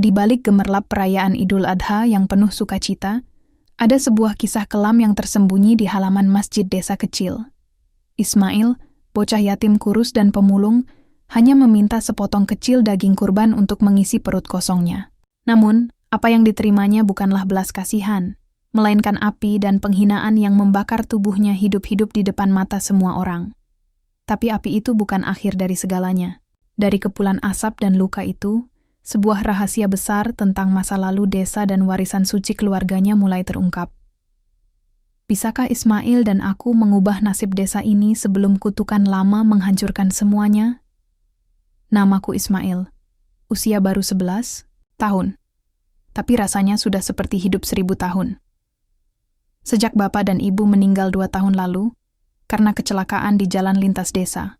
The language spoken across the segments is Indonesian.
Di balik gemerlap perayaan Idul Adha yang penuh sukacita, ada sebuah kisah kelam yang tersembunyi di halaman masjid desa kecil. Ismail, bocah yatim kurus dan pemulung, hanya meminta sepotong kecil daging kurban untuk mengisi perut kosongnya. Namun, apa yang diterimanya bukanlah belas kasihan, melainkan api dan penghinaan yang membakar tubuhnya hidup-hidup di depan mata semua orang. Tapi api itu bukan akhir dari segalanya. Dari kepulan asap dan luka itu, sebuah rahasia besar tentang masa lalu desa dan warisan suci keluarganya mulai terungkap. Bisakah Ismail dan aku mengubah nasib desa ini sebelum kutukan lama menghancurkan semuanya? Namaku Ismail. Usia baru 11 tahun. Tapi rasanya sudah seperti hidup 1000 tahun. Sejak bapak dan ibu meninggal 2 tahun lalu, karena kecelakaan di jalan lintas desa,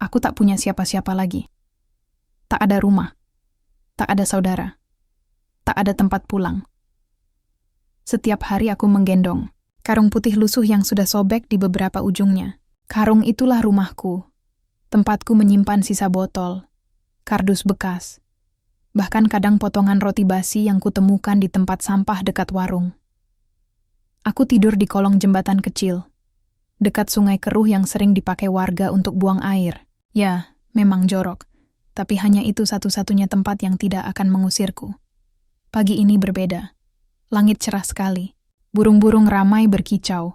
aku tak punya siapa-siapa lagi. Tak ada rumah. Tak ada saudara. Tak ada tempat pulang. Setiap hari aku menggendong karung putih lusuh yang sudah sobek di beberapa ujungnya. Karung itulah rumahku. Tempatku menyimpan sisa botol, kardus bekas, bahkan kadang potongan roti basi yang kutemukan di tempat sampah dekat warung. Aku tidur di kolong jembatan kecil, dekat sungai keruh yang sering dipakai warga untuk buang air. Ya, memang jorok. Tapi hanya itu satu-satunya tempat yang tidak akan mengusirku. Pagi ini berbeda. Langit cerah sekali. Burung-burung ramai berkicau.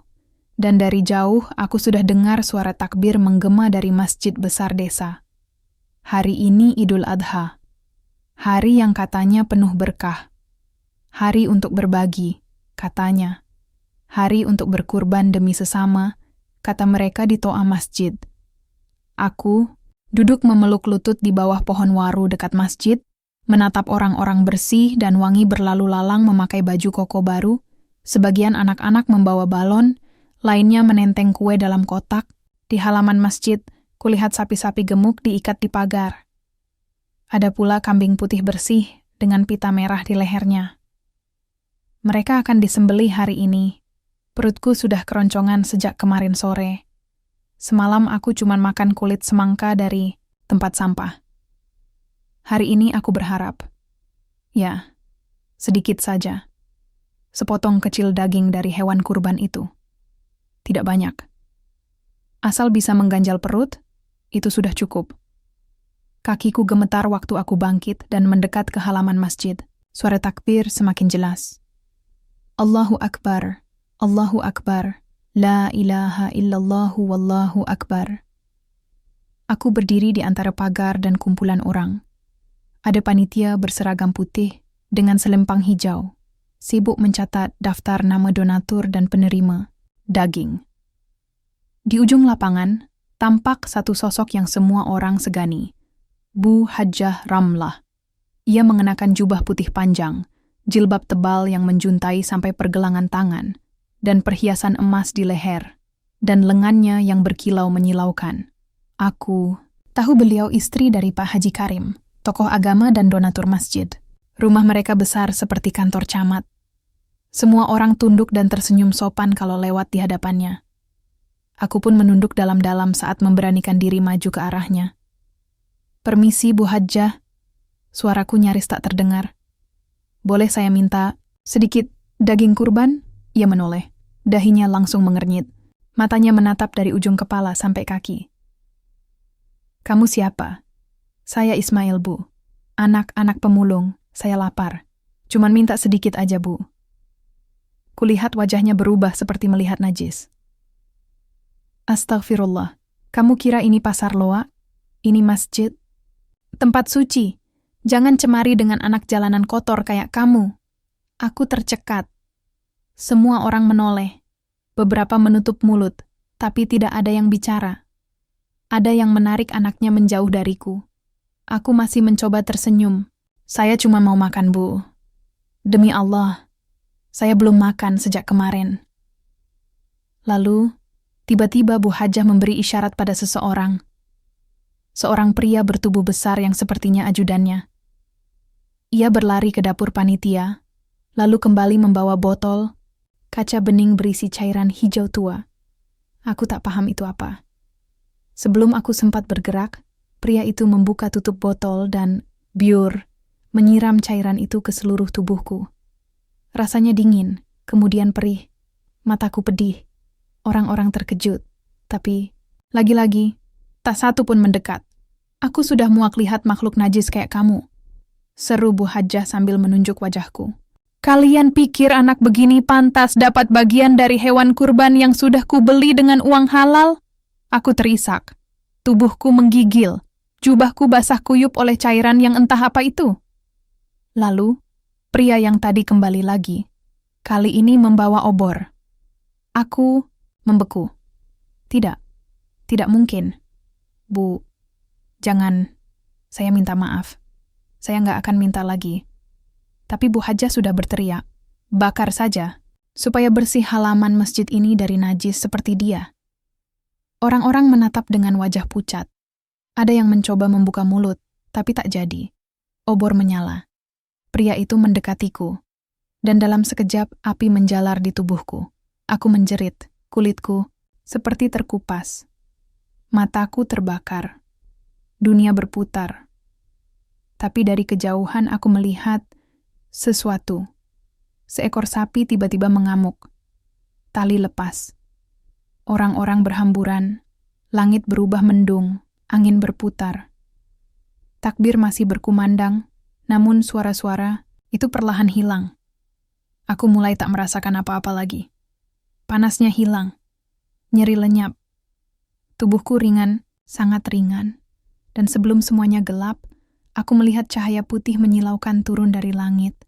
Dan dari jauh aku sudah dengar suara takbir menggema dari masjid besar desa. Hari ini Idul Adha. Hari yang katanya penuh berkah. Hari untuk berbagi, katanya. Hari untuk berkurban demi sesama, kata mereka di toa masjid. Aku duduk memeluk lutut di bawah pohon waru dekat masjid, menatap orang-orang bersih dan wangi berlalu lalang memakai baju koko baru, sebagian anak-anak membawa balon, lainnya menenteng kue dalam kotak. Di halaman masjid, kulihat sapi-sapi gemuk diikat di pagar. Ada pula kambing putih bersih dengan pita merah di lehernya. Mereka akan disembelih hari ini. Perutku sudah keroncongan sejak kemarin sore. Semalam aku cuma makan kulit semangka dari tempat sampah. Hari ini aku berharap. Ya, sedikit saja. Sepotong kecil daging dari hewan kurban itu. Tidak banyak. Asal bisa mengganjal perut, itu sudah cukup. Kakiku gemetar waktu aku bangkit dan mendekat ke halaman masjid. Suara takbir semakin jelas. Allahu Akbar, Allahu Akbar. La ilaha illallahu wallahu akbar. Aku berdiri di antara pagar dan kumpulan orang. Ada panitia berseragam putih dengan selempang hijau, sibuk mencatat daftar nama donatur dan penerima daging. Di ujung lapangan, tampak satu sosok yang semua orang segani. Bu Hajjah Ramlah. Ia mengenakan jubah putih panjang, jilbab tebal yang menjuntai sampai pergelangan tangan, dan perhiasan emas di leher, dan lengannya yang berkilau menyilaukan. Aku tahu beliau istri dari Pak Haji Karim, tokoh agama dan donatur masjid. Rumah mereka besar seperti kantor camat. Semua orang tunduk dan tersenyum sopan kalau lewat di hadapannya. Aku pun menunduk dalam-dalam saat memberanikan diri maju ke arahnya. Permisi Bu Hajjah, suaraku nyaris tak terdengar. Boleh saya minta sedikit daging kurban? Ia menoleh. Dahinya langsung mengernyit. Matanya menatap dari ujung kepala sampai kaki. Kamu siapa? Saya Ismail, Bu. Anak-anak pemulung. Saya lapar. Cuman minta sedikit aja, Bu. Kulihat wajahnya berubah seperti melihat najis. Astagfirullah. Kamu kira ini pasar loak? Ini masjid? Tempat suci. Jangan cemari dengan anak jalanan kotor kayak kamu. Aku tercekat. Semua orang menoleh. Beberapa menutup mulut, tapi tidak ada yang bicara. Ada yang menarik anaknya menjauh dariku. Aku masih mencoba tersenyum. Saya cuma mau makan, Bu. Demi Allah, saya belum makan sejak kemarin. Lalu, tiba-tiba Bu Hajjah memberi isyarat pada seseorang. Seorang pria bertubuh besar yang sepertinya ajudannya. Ia berlari ke dapur panitia, lalu kembali membawa botol, kaca bening berisi cairan hijau tua. Aku tak paham itu apa. Sebelum aku sempat bergerak, pria itu membuka tutup botol dan biur, menyiram cairan itu ke seluruh tubuhku. Rasanya dingin, kemudian perih. Mataku pedih. Orang-orang terkejut. Tapi, lagi-lagi, tak satu pun mendekat. Aku sudah muak lihat makhluk najis kayak kamu. Seru Bu Hajjah sambil menunjuk wajahku. Kalian pikir anak begini pantas dapat bagian dari hewan kurban yang sudah kubeli dengan uang halal? Aku terisak. Tubuhku menggigil. Jubahku basah kuyup oleh cairan yang entah apa itu. Lalu, pria yang tadi kembali lagi. Kali ini membawa obor. Aku membeku. Tidak, tidak mungkin. Bu, jangan. Saya minta maaf. Saya nggak akan minta lagi. Tapi Bu Hajjah sudah berteriak. Bakar saja, supaya bersih halaman masjid ini dari najis seperti dia. Orang-orang menatap dengan wajah pucat. Ada yang mencoba membuka mulut, tapi tak jadi. Obor menyala. Pria itu mendekatiku, dan dalam sekejap api menjalar di tubuhku. Aku menjerit, kulitku seperti terkupas. Mataku terbakar. Dunia berputar. Tapi dari kejauhan aku melihat sesuatu. Seekor sapi tiba-tiba mengamuk. Tali lepas. Orang-orang berhamburan. Langit berubah mendung. Angin berputar. Takbir masih berkumandang. Namun suara-suara itu perlahan hilang. Aku mulai tak merasakan apa-apa lagi. Panasnya hilang. Nyeri lenyap. Tubuhku ringan, sangat ringan. Dan sebelum semuanya gelap, aku melihat cahaya putih menyilaukan turun dari langit,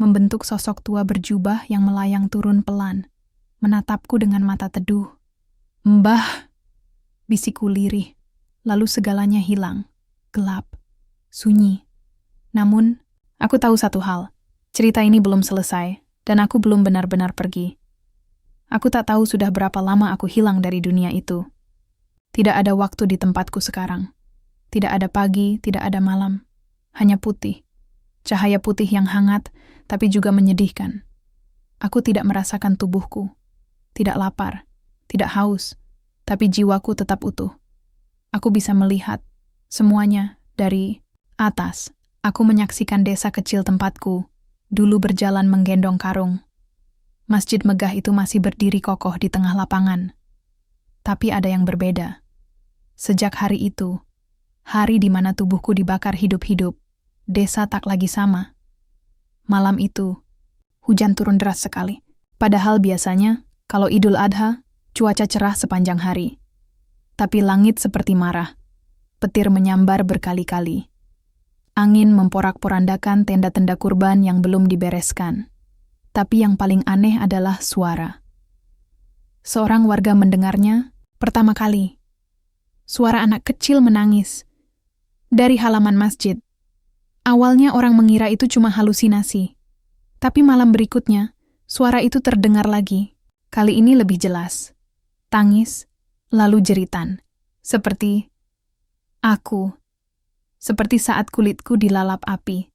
membentuk sosok tua berjubah yang melayang turun pelan, menatapku dengan mata teduh. Mbah, bisikku lirih. Lalu segalanya hilang. Gelap. Sunyi. Namun, aku tahu satu hal. Cerita ini belum selesai, dan aku belum benar-benar pergi. Aku tak tahu sudah berapa lama aku hilang dari dunia itu. Tidak ada waktu di tempatku sekarang. Tidak ada pagi, tidak ada malam. Hanya putih. Cahaya putih yang hangat, tapi juga menyedihkan. Aku tidak merasakan tubuhku. Tidak lapar, tidak haus, tapi jiwaku tetap utuh. Aku bisa melihat semuanya dari atas. Aku menyaksikan desa kecil tempatku, dulu berjalan menggendong karung. Masjid megah itu masih berdiri kokoh di tengah lapangan. Tapi ada yang berbeda. Sejak hari itu, hari di mana tubuhku dibakar hidup-hidup, desa tak lagi sama. Malam itu, hujan turun deras sekali. Padahal biasanya, kalau Idul Adha, cuaca cerah sepanjang hari. Tapi langit seperti marah. Petir menyambar berkali-kali. Angin memporak-porandakan tenda-tenda kurban yang belum dibereskan. Tapi yang paling aneh adalah suara. Seorang warga mendengarnya pertama kali. Suara anak kecil menangis. Dari halaman masjid. Awalnya orang mengira itu cuma halusinasi. Tapi malam berikutnya, suara itu terdengar lagi. Kali ini lebih jelas. Tangis, lalu jeritan. Seperti aku. Seperti saat kulitku dilalap api.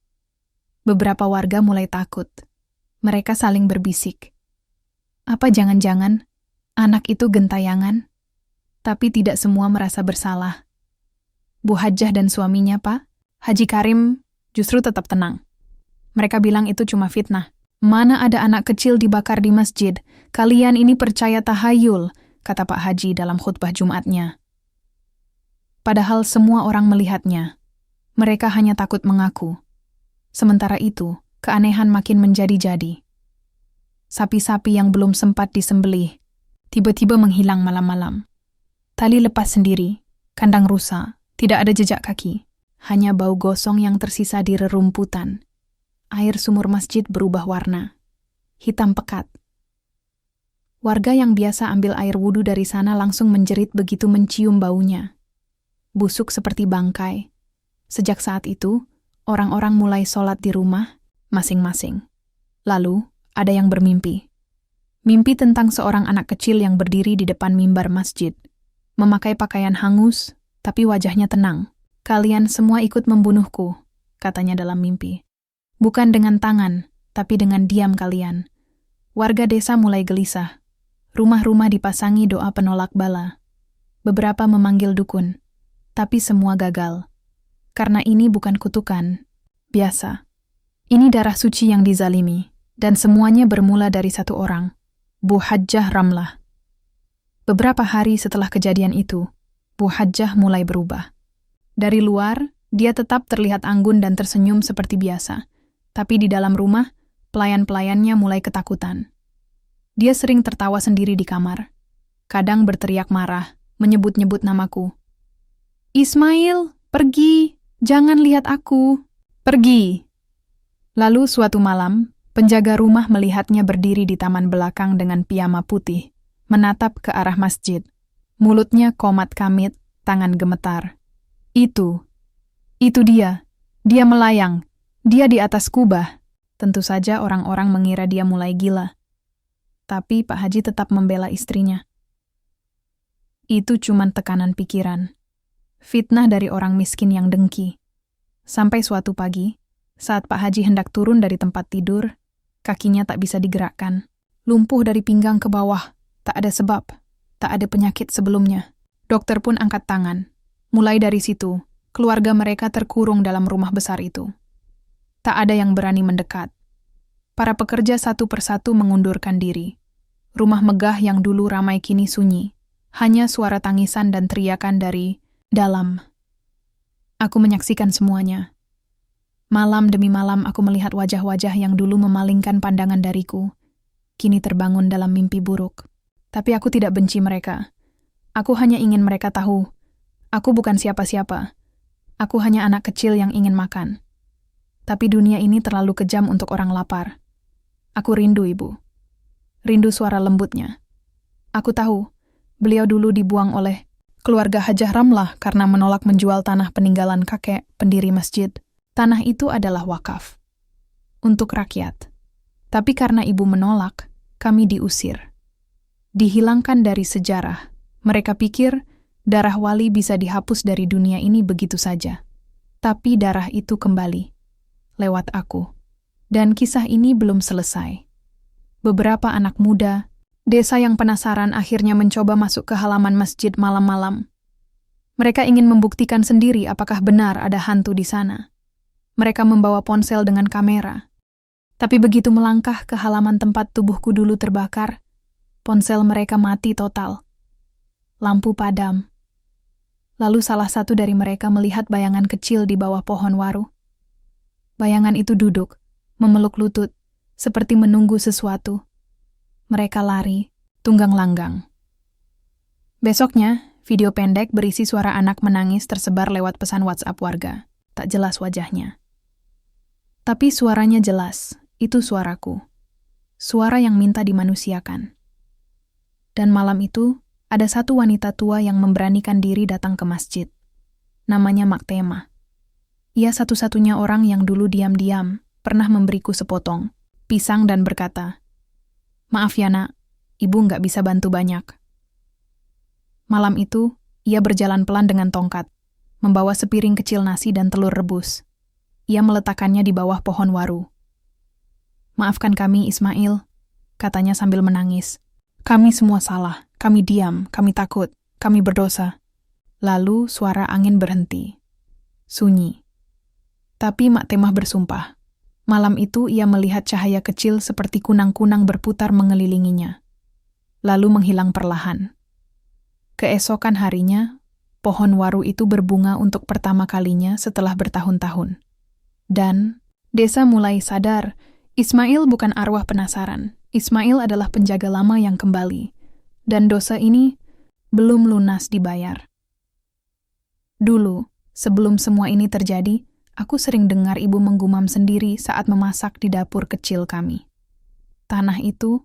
Beberapa warga mulai takut. Mereka saling berbisik. Apa jangan-jangan anak itu gentayangan? Tapi tidak semua merasa bersalah. Bu Hajjah dan suaminya, Pak, Haji Karim, justru tetap tenang. Mereka bilang itu cuma fitnah. Mana ada anak kecil dibakar di masjid? Kalian ini percaya tahayul, kata Pak Haji dalam khutbah Jumatnya. Padahal semua orang melihatnya. Mereka hanya takut mengaku. Sementara itu, keanehan makin menjadi-jadi. Sapi-sapi yang belum sempat disembelih, tiba-tiba menghilang malam-malam. Tali lepas sendiri, kandang rusak, tidak ada jejak kaki. Hanya bau gosong yang tersisa di rerumputan. Air sumur masjid berubah warna. Hitam pekat. Warga yang biasa ambil air wudhu dari sana langsung menjerit begitu mencium baunya. Busuk seperti bangkai. Sejak saat itu, orang-orang mulai sholat di rumah masing-masing. Lalu, ada yang bermimpi. Mimpi tentang seorang anak kecil yang berdiri di depan mimbar masjid. Memakai pakaian hangus, tapi wajahnya tenang. Kalian semua ikut membunuhku, katanya dalam mimpi. Bukan dengan tangan, tapi dengan diam kalian. Warga desa mulai gelisah. Rumah-rumah dipasangi doa penolak bala. Beberapa memanggil dukun, tapi semua gagal. Karena ini bukan kutukan, biasa. Ini darah suci yang dizalimi, dan semuanya bermula dari satu orang, Bu Hajjah Ramlah. Beberapa hari setelah kejadian itu, Bu Hajjah mulai berubah. Dari luar, dia tetap terlihat anggun dan tersenyum seperti biasa, tapi di dalam rumah, pelayan-pelayannya mulai ketakutan. Dia sering tertawa sendiri di kamar, kadang berteriak marah, menyebut-nyebut namaku. "Ismail, pergi! Jangan lihat aku! Pergi!" Lalu suatu malam, penjaga rumah melihatnya berdiri di taman belakang dengan piyama putih, menatap ke arah masjid. Mulutnya komat kamit, tangan gemetar. Itu dia. Dia melayang. Dia di atas kubah. Tentu saja orang-orang mengira dia mulai gila. Tapi Pak Haji tetap membela istrinya. Itu cuman tekanan pikiran. Fitnah dari orang miskin yang dengki. Sampai suatu pagi, saat Pak Haji hendak turun dari tempat tidur, kakinya tak bisa digerakkan. Lumpuh dari pinggang ke bawah, tak ada sebab, tak ada penyakit sebelumnya. Dokter pun angkat tangan. Mulai dari situ, keluarga mereka terkurung dalam rumah besar itu. Tak ada yang berani mendekat. Para pekerja satu persatu mengundurkan diri. Rumah megah yang dulu ramai kini sunyi. Hanya suara tangisan dan teriakan dari dalam. Aku menyaksikan semuanya. Malam demi malam aku melihat wajah-wajah yang dulu memalingkan pandangan dariku, kini terbangun dalam mimpi buruk. Tapi aku tidak benci mereka. Aku hanya ingin mereka tahu, aku bukan siapa-siapa. Aku hanya anak kecil yang ingin makan. Tapi dunia ini terlalu kejam untuk orang lapar. Aku rindu ibu. Rindu suara lembutnya. Aku tahu, beliau dulu dibuang oleh keluarga Hajjah Ramlah karena menolak menjual tanah peninggalan kakek pendiri masjid. Tanah itu adalah wakaf untuk rakyat. Tapi karena ibu menolak, kami diusir. Dihilangkan dari sejarah. Mereka pikir darah wali bisa dihapus dari dunia ini begitu saja. Tapi darah itu kembali. Lewat aku. Dan kisah ini belum selesai. Beberapa anak muda, desa yang penasaran akhirnya mencoba masuk ke halaman masjid malam-malam. Mereka ingin membuktikan sendiri apakah benar ada hantu di sana. Mereka membawa ponsel dengan kamera. Tapi begitu melangkah ke halaman tempat tubuhku dulu terbakar, ponsel mereka mati total. Lampu padam. Lalu salah satu dari mereka melihat bayangan kecil di bawah pohon waru. Bayangan itu duduk, memeluk lutut, seperti menunggu sesuatu. Mereka lari, tunggang langgang. Besoknya, video pendek berisi suara anak menangis tersebar lewat pesan WhatsApp warga. Tak jelas wajahnya. Tapi suaranya jelas, itu suaraku. Suara yang minta dimanusiakan. Dan malam itu, ada satu wanita tua yang memberanikan diri datang ke masjid. Namanya Mak Tema. Ia satu-satunya orang yang dulu diam-diam pernah memberiku sepotong pisang dan berkata, "Maaf ya nak, ibu nggak bisa bantu banyak." Malam itu, ia berjalan pelan dengan tongkat, membawa sepiring kecil nasi dan telur rebus. Ia meletakkannya di bawah pohon waru. "Maafkan kami, Ismail," katanya sambil menangis. "Kami semua salah, kami diam, kami takut, kami berdosa." Lalu suara angin berhenti. Sunyi. Tapi Mak Temah bersumpah. Malam itu ia melihat cahaya kecil seperti kunang-kunang berputar mengelilinginya. Lalu menghilang perlahan. Keesokan harinya, pohon waru itu berbunga untuk pertama kalinya setelah bertahun-tahun. Dan desa mulai sadar, Ismail bukan arwah penasaran. Ismail adalah penjaga lama yang kembali. Dan dosa ini belum lunas dibayar. Dulu, sebelum semua ini terjadi, aku sering dengar ibu menggumam sendiri saat memasak di dapur kecil kami. Tanah itu,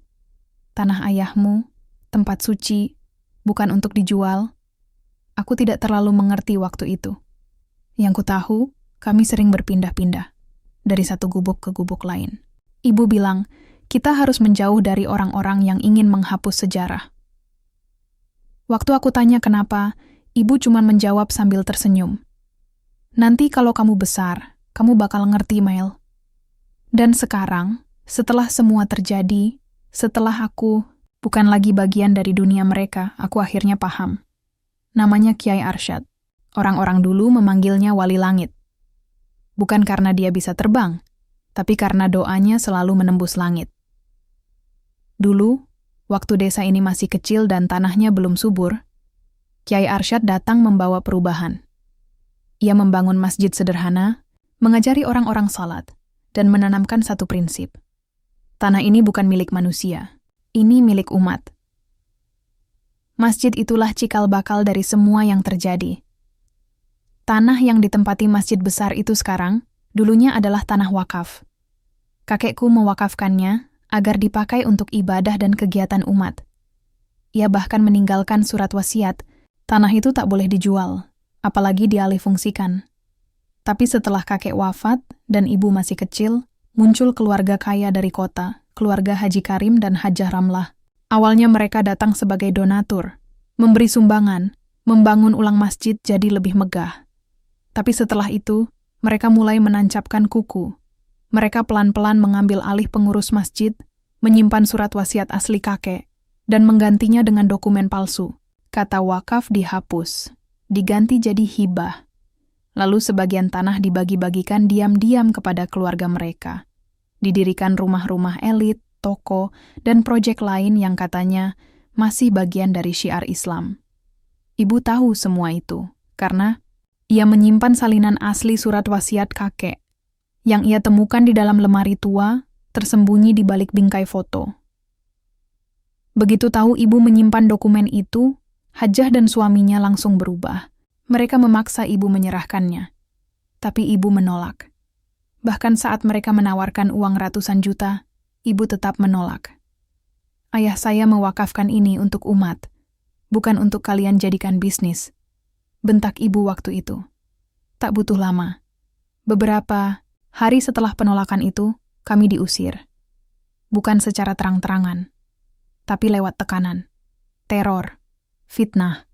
tanah ayahmu, tempat suci, bukan untuk dijual. Aku tidak terlalu mengerti waktu itu. Yang ku tahu, kami sering berpindah-pindah, dari satu gubuk ke gubuk lain. Ibu bilang, kita harus menjauh dari orang-orang yang ingin menghapus sejarah. Waktu aku tanya kenapa, ibu cuma menjawab sambil tersenyum. "Nanti kalau kamu besar, kamu bakal ngerti, Mel." Dan sekarang, setelah semua terjadi, setelah aku bukan lagi bagian dari dunia mereka, aku akhirnya paham. Namanya Kiai Arsyad. Orang-orang dulu memanggilnya Wali Langit. Bukan karena dia bisa terbang, tapi karena doanya selalu menembus langit. Dulu, waktu desa ini masih kecil dan tanahnya belum subur, Kiai Arsyad datang membawa perubahan. Ia membangun masjid sederhana, mengajari orang-orang salat, dan menanamkan satu prinsip. Tanah ini bukan milik manusia, ini milik umat. Masjid itulah cikal bakal dari semua yang terjadi. Tanah yang ditempati masjid besar itu sekarang, dulunya adalah tanah wakaf. Kakekku mewakafkannya agar dipakai untuk ibadah dan kegiatan umat. Ia bahkan meninggalkan surat wasiat, tanah itu tak boleh dijual, apalagi dialihfungsikan. Tapi setelah kakek wafat dan ibu masih kecil, muncul keluarga kaya dari kota, keluarga Haji Karim dan Hajah Ramlah. Awalnya mereka datang sebagai donatur, memberi sumbangan, membangun ulang masjid jadi lebih megah. Tapi setelah itu, mereka mulai menancapkan kuku. Mereka pelan-pelan mengambil alih pengurus masjid, menyimpan surat wasiat asli kakek, dan menggantinya dengan dokumen palsu. Kata wakaf dihapus, diganti jadi hibah. Lalu sebagian tanah dibagi-bagikan diam-diam kepada keluarga mereka. Didirikan rumah-rumah elit, toko, dan proyek lain yang katanya masih bagian dari syiar Islam. Ibu tahu semua itu, karena ia menyimpan salinan asli surat wasiat kakek, yang ia temukan di dalam lemari tua, tersembunyi di balik bingkai foto. Begitu tahu ibu menyimpan dokumen itu, Hajah dan suaminya langsung berubah. Mereka memaksa ibu menyerahkannya. Tapi ibu menolak. Bahkan saat mereka menawarkan uang ratusan juta, ibu tetap menolak. Ayah saya mewakafkan ini untuk umat, bukan untuk kalian jadikan bisnis. Bentak ibu waktu itu. Tak butuh lama. Beberapa hari setelah penolakan itu, kami diusir. Bukan secara terang-terangan, tapi lewat tekanan, teror, fitnah.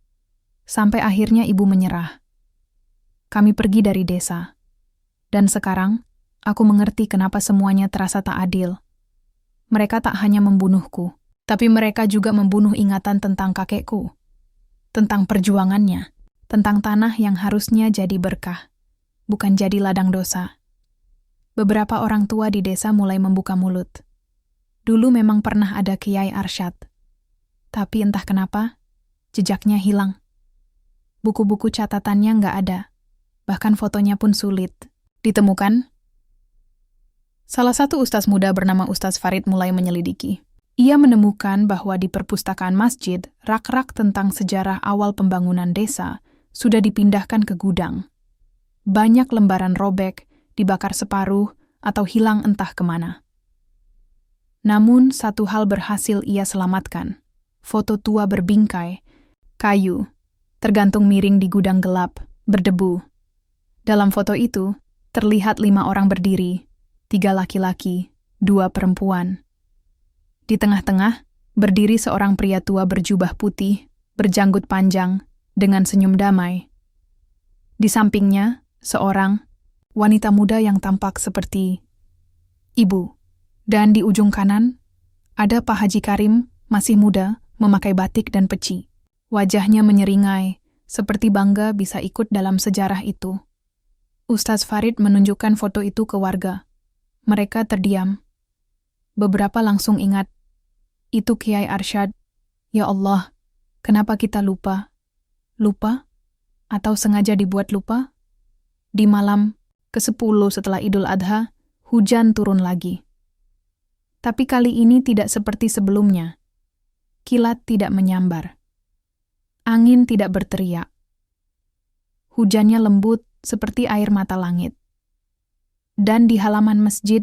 Sampai akhirnya ibu menyerah. Kami pergi dari desa. Dan sekarang, aku mengerti kenapa semuanya terasa tak adil. Mereka tak hanya membunuhku, tapi mereka juga membunuh ingatan tentang kakekku. Tentang perjuangannya, tentang tanah yang harusnya jadi berkah, bukan jadi ladang dosa. Beberapa orang tua di desa mulai membuka mulut. Dulu memang pernah ada Kiai Arsyad. Tapi entah kenapa, jejaknya hilang. Buku-buku catatannya nggak ada. Bahkan fotonya pun sulit ditemukan. Salah satu ustaz muda bernama Ustaz Farid mulai menyelidiki. Ia menemukan bahwa di perpustakaan masjid, rak-rak tentang sejarah awal pembangunan desa sudah dipindahkan ke gudang. Banyak lembaran robek, dibakar separuh, atau hilang entah kemana. Namun, satu hal berhasil ia selamatkan. Foto tua berbingkai, kayu, tergantung miring di gudang gelap, berdebu. Dalam foto itu, terlihat 5 orang berdiri, 3 laki-laki, 2 perempuan. Di tengah-tengah, berdiri seorang pria tua berjubah putih, berjanggut panjang, dengan senyum damai. Di sampingnya, seorang wanita muda yang tampak seperti ibu. Dan di ujung kanan, ada Pak Haji Karim, masih muda, memakai batik dan peci. Wajahnya menyeringai, seperti bangga bisa ikut dalam sejarah itu. Ustaz Farid menunjukkan foto itu ke warga. Mereka terdiam. Beberapa langsung ingat, itu Kiai Arsyad. Ya Allah, kenapa kita lupa? Lupa? Atau sengaja dibuat lupa? Di malam ke-10 setelah Idul Adha, hujan turun lagi. Tapi kali ini tidak seperti sebelumnya. Kilat tidak menyambar. Angin tidak berteriak. Hujannya lembut seperti air mata langit. Dan di halaman masjid,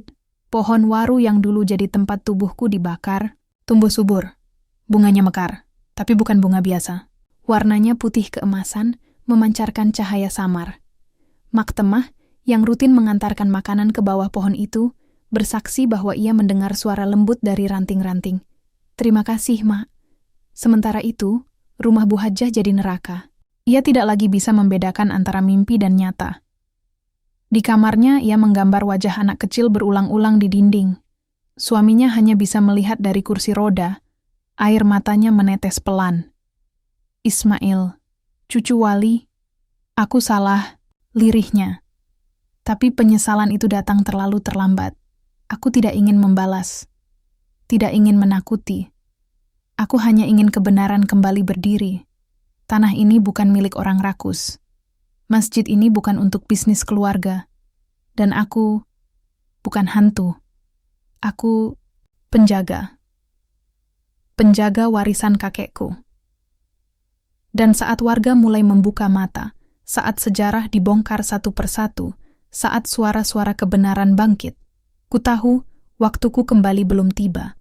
pohon waru yang dulu jadi tempat tubuhku dibakar, tumbuh subur. Bunganya mekar, tapi bukan bunga biasa. Warnanya putih keemasan, memancarkan cahaya samar. Mak Temah, yang rutin mengantarkan makanan ke bawah pohon itu, bersaksi bahwa ia mendengar suara lembut dari ranting-ranting. Terima kasih, Mak. Sementara itu, rumah Bu Hajah jadi neraka. Ia tidak lagi bisa membedakan antara mimpi dan nyata. Di kamarnya, ia menggambar wajah anak kecil berulang-ulang di dinding. Suaminya hanya bisa melihat dari kursi roda. Air matanya menetes pelan. Ismail, cucu Wali, aku salah, lirihnya. Tapi penyesalan itu datang terlalu terlambat. Aku tidak ingin membalas, tidak ingin menakuti. Aku hanya ingin kebenaran kembali berdiri. Tanah ini bukan milik orang rakus. Masjid ini bukan untuk bisnis keluarga. Dan aku bukan hantu. Aku penjaga. Penjaga warisan kakekku. Dan saat warga mulai membuka mata, saat sejarah dibongkar satu persatu, saat suara-suara kebenaran bangkit, ku tahu waktuku kembali belum tiba.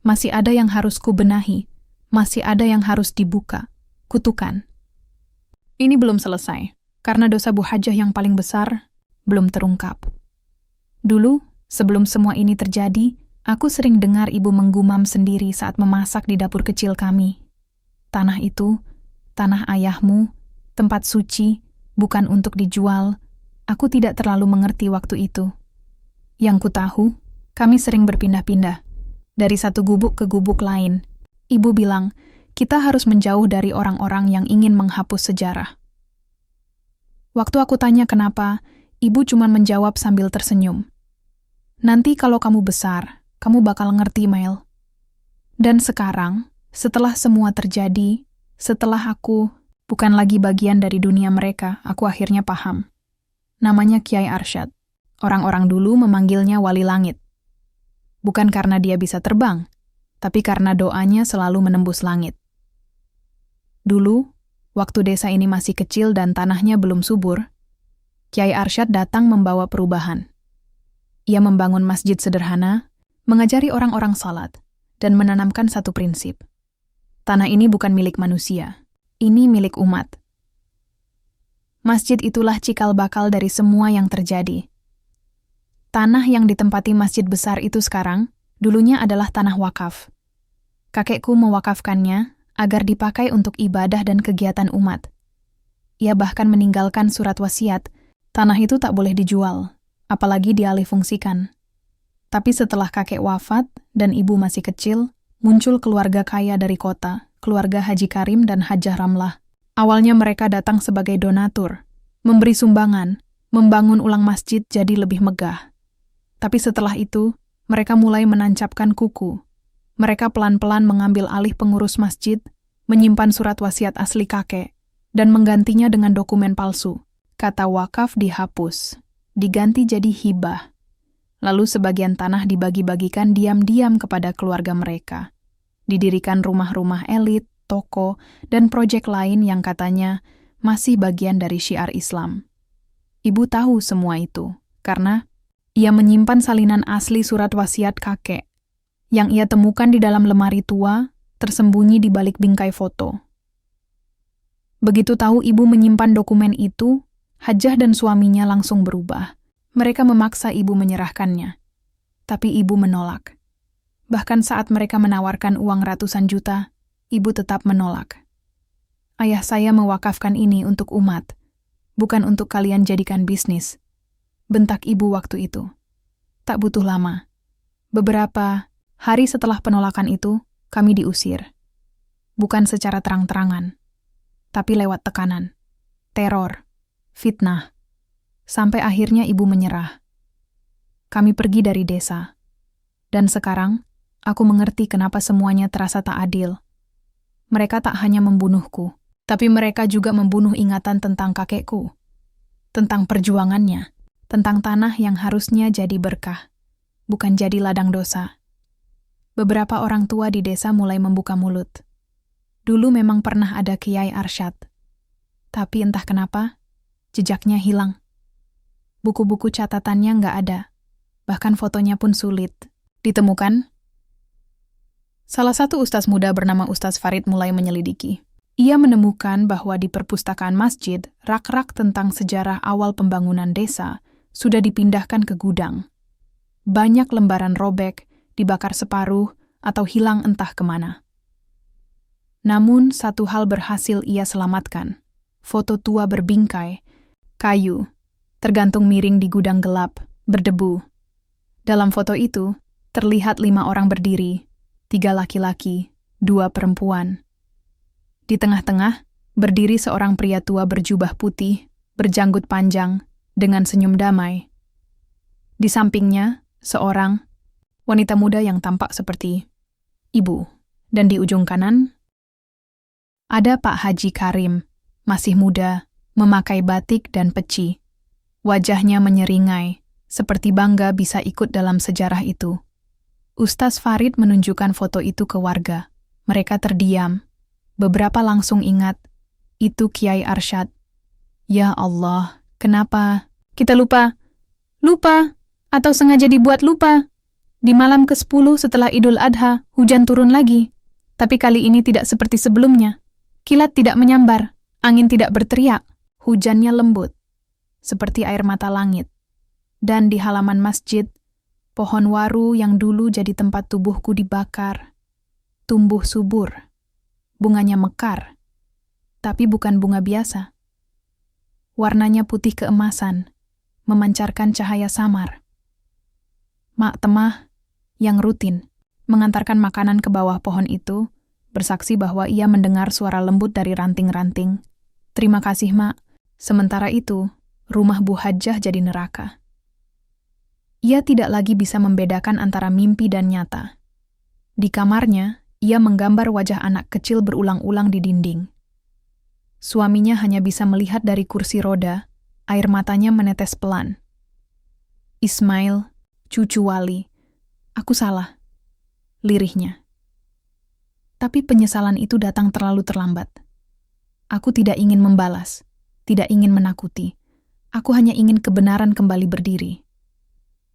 Masih ada yang harus ku benahi, masih ada yang harus dibuka, kutukan. Ini belum selesai, karena dosa Bu Hajah yang paling besar belum terungkap. Dulu, sebelum semua ini terjadi, aku sering dengar ibu menggumam sendiri saat memasak di dapur kecil kami. Tanah itu, tanah ayahmu, tempat suci, bukan untuk dijual. Aku tidak terlalu mengerti waktu itu. Yang ku tahu, kami sering berpindah-pindah. Dari satu gubuk ke gubuk lain. Ibu bilang, kita harus menjauh dari orang-orang yang ingin menghapus sejarah. Waktu aku tanya kenapa, ibu cuma menjawab sambil tersenyum. Nanti kalau kamu besar, kamu bakal ngerti, Mel. Dan sekarang, setelah semua terjadi, setelah aku bukan lagi bagian dari dunia mereka, aku akhirnya paham. Namanya Kiai Arsyad. Orang-orang dulu memanggilnya Wali Langit. Bukan karena dia bisa terbang, tapi karena doanya selalu menembus langit. Dulu, waktu desa ini masih kecil dan tanahnya belum subur, Kiai Arsyad datang membawa perubahan. Ia membangun masjid sederhana, mengajari orang-orang salat, dan menanamkan satu prinsip. Tanah ini bukan milik manusia, ini milik umat. Masjid itulah cikal bakal dari semua yang terjadi. Tanah yang ditempati masjid besar itu sekarang, dulunya adalah tanah wakaf. Kakekku mewakafkannya agar dipakai untuk ibadah dan kegiatan umat. Ia bahkan meninggalkan surat wasiat, tanah itu tak boleh dijual, apalagi dialihfungsikan. Tapi setelah kakek wafat dan ibu masih kecil, muncul keluarga kaya dari kota, keluarga Haji Karim dan Hajah Ramlah. Awalnya mereka datang sebagai donatur, memberi sumbangan, membangun ulang masjid jadi lebih megah. Tapi setelah itu, mereka mulai menancapkan kuku. Mereka pelan-pelan mengambil alih pengurus masjid, menyimpan surat wasiat asli kakek, dan menggantinya dengan dokumen palsu. Kata wakaf dihapus, diganti jadi hibah. Lalu sebagian tanah dibagi-bagikan diam-diam kepada keluarga mereka. Didirikan rumah-rumah elit, toko, dan proyek lain yang katanya masih bagian dari syiar Islam. Ibu tahu semua itu, karena ia menyimpan salinan asli surat wasiat kakek, yang ia temukan di dalam lemari tua, tersembunyi di balik bingkai foto. Begitu tahu ibu menyimpan dokumen itu, Hajah dan suaminya langsung berubah. Mereka memaksa ibu menyerahkannya. Tapi ibu menolak. Bahkan saat mereka menawarkan uang ratusan juta, ibu tetap menolak. Ayah saya mewakafkan ini untuk umat, bukan untuk kalian jadikan bisnis. Bentak ibu waktu itu. Tak butuh lama. Beberapa hari setelah penolakan itu, kami diusir. Bukan secara terang-terangan, tapi lewat tekanan, teror, fitnah. Sampai akhirnya ibu menyerah. Kami pergi dari desa. Dan sekarang, aku mengerti kenapa semuanya terasa tak adil. Mereka tak hanya membunuhku, tapi mereka juga membunuh ingatan tentang kakekku. Tentang perjuangannya. Tentang tanah yang harusnya jadi berkah, bukan jadi ladang dosa. Beberapa orang tua di desa mulai membuka mulut. Dulu memang pernah ada Kiai Arsyad. Tapi entah kenapa, jejaknya hilang. Buku-buku catatannya nggak ada. Bahkan fotonya pun sulit ditemukan. Salah satu ustaz muda bernama Ustaz Farid mulai menyelidiki. Ia menemukan bahwa di perpustakaan masjid, rak-rak tentang sejarah awal pembangunan desa sudah dipindahkan ke gudang. Banyak lembaran robek, dibakar separuh, atau hilang entah kemana. Namun, satu hal berhasil ia selamatkan. Foto tua berbingkai, kayu, tergantung miring di gudang gelap, berdebu. Dalam foto itu, terlihat 5 orang berdiri, 3 laki-laki, 2 perempuan. Di tengah-tengah, berdiri seorang pria tua berjubah putih, berjanggut panjang, dengan senyum damai. Di sampingnya, Seorang wanita muda yang tampak seperti ibu. Dan di ujung kanan, ada Pak Haji Karim, masih muda, memakai batik dan peci. Wajahnya menyeringai, seperti bangga bisa ikut dalam sejarah itu. Ustaz Farid menunjukkan foto itu ke warga. Mereka terdiam. Beberapa langsung ingat, itu Kiai Arsyad. Ya Allah, kenapa? Kita lupa. Lupa? Atau sengaja dibuat lupa? Di malam ke-10 setelah Idul Adha, hujan turun lagi. Tapi kali ini tidak seperti sebelumnya. Kilat tidak menyambar, angin tidak berteriak, hujannya lembut, seperti air mata langit. Dan di halaman masjid, pohon waru yang dulu jadi tempat tubuhku dibakar, tumbuh subur. Bunganya mekar, tapi bukan bunga biasa. Warnanya putih keemasan, memancarkan cahaya samar. Mak Temah yang rutin mengantarkan makanan ke bawah pohon itu, bersaksi bahwa ia mendengar suara lembut dari ranting-ranting. Terima kasih, Mak. Sementara itu, rumah Bu Hajjah jadi neraka. Ia tidak lagi bisa membedakan antara mimpi dan nyata. Di kamarnya, ia menggambar wajah anak kecil berulang-ulang di dinding. Suaminya hanya bisa melihat dari kursi roda, air matanya menetes pelan. Ismail, cucu Wali, aku salah. Lirihnya. Tapi penyesalan itu datang terlalu terlambat. Aku tidak ingin membalas, tidak ingin menakuti. Aku hanya ingin kebenaran kembali berdiri.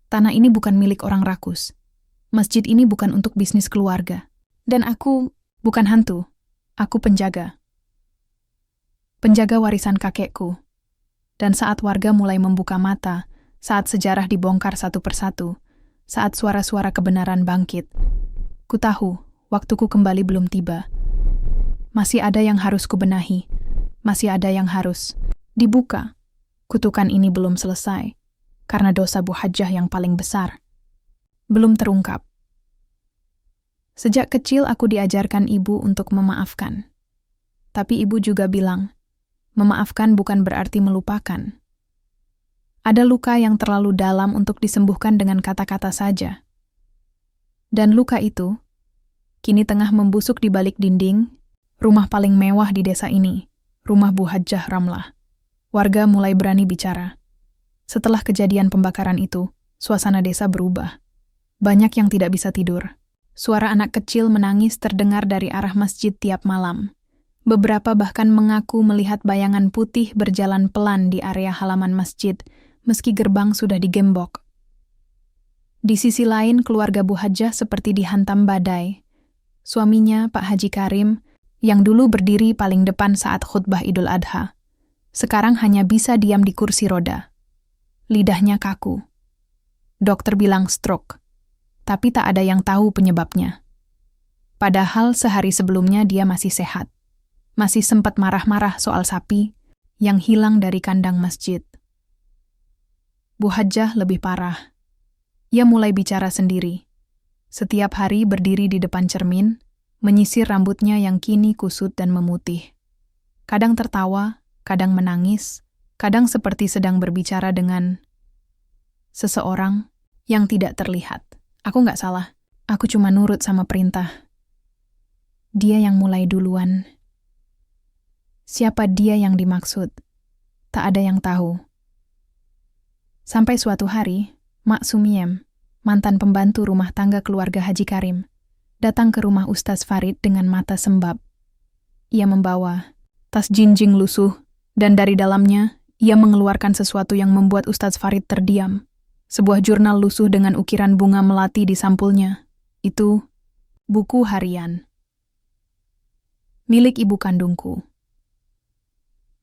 Tanah ini bukan milik orang rakus. Masjid ini bukan untuk bisnis keluarga. Dan aku bukan hantu. Aku penjaga. Penjaga warisan kakekku. Dan saat warga mulai membuka mata, saat sejarah dibongkar satu persatu, saat suara-suara kebenaran bangkit, ku tahu, waktuku kembali belum tiba. Masih ada yang harus kubenahi. Masih ada yang harus dibuka. Kutukan ini belum selesai, karena dosa Bu Hajjah yang paling besar belum terungkap. Sejak kecil aku diajarkan ibu untuk memaafkan. Tapi ibu juga bilang, memaafkan bukan berarti melupakan. Ada luka yang terlalu dalam untuk disembuhkan dengan kata-kata saja. Dan luka itu, kini tengah membusuk di balik dinding, rumah paling mewah di desa ini, rumah Bu Hajjah Ramlah. Warga mulai berani bicara. Setelah kejadian pembakaran itu, suasana desa berubah. Banyak yang tidak bisa tidur. Suara anak kecil menangis terdengar dari arah masjid tiap malam. Beberapa bahkan mengaku melihat bayangan putih berjalan pelan di area halaman masjid, meski gerbang sudah digembok. Di sisi lain, keluarga Bu Hajjah seperti dihantam badai. Suaminya, Pak Haji Karim, yang dulu berdiri paling depan saat khutbah Idul Adha, sekarang hanya bisa diam di kursi roda. Lidahnya kaku. Dokter bilang stroke, tapi tak ada yang tahu penyebabnya. Padahal sehari sebelumnya dia masih sehat. Masih sempat marah-marah soal sapi yang hilang dari kandang masjid. Bu Hajjah lebih parah. Ia mulai bicara sendiri. Setiap hari berdiri di depan cermin, menyisir rambutnya yang kini kusut dan memutih. Kadang tertawa, kadang menangis, kadang seperti sedang berbicara dengan seseorang yang tidak terlihat. Aku nggak salah, aku cuma nurut sama perintah. Dia yang mulai duluan. Siapa dia yang dimaksud? Tak ada yang tahu. Sampai suatu hari, Mak Sumiem, mantan pembantu rumah tangga keluarga Haji Karim, datang ke rumah Ustaz Farid dengan mata sembab. Ia membawa tas jinjing lusuh, dan dari dalamnya, ia mengeluarkan sesuatu yang membuat Ustaz Farid terdiam. Sebuah jurnal lusuh dengan ukiran bunga melati di sampulnya. Itu buku harian. Milik ibu kandungku.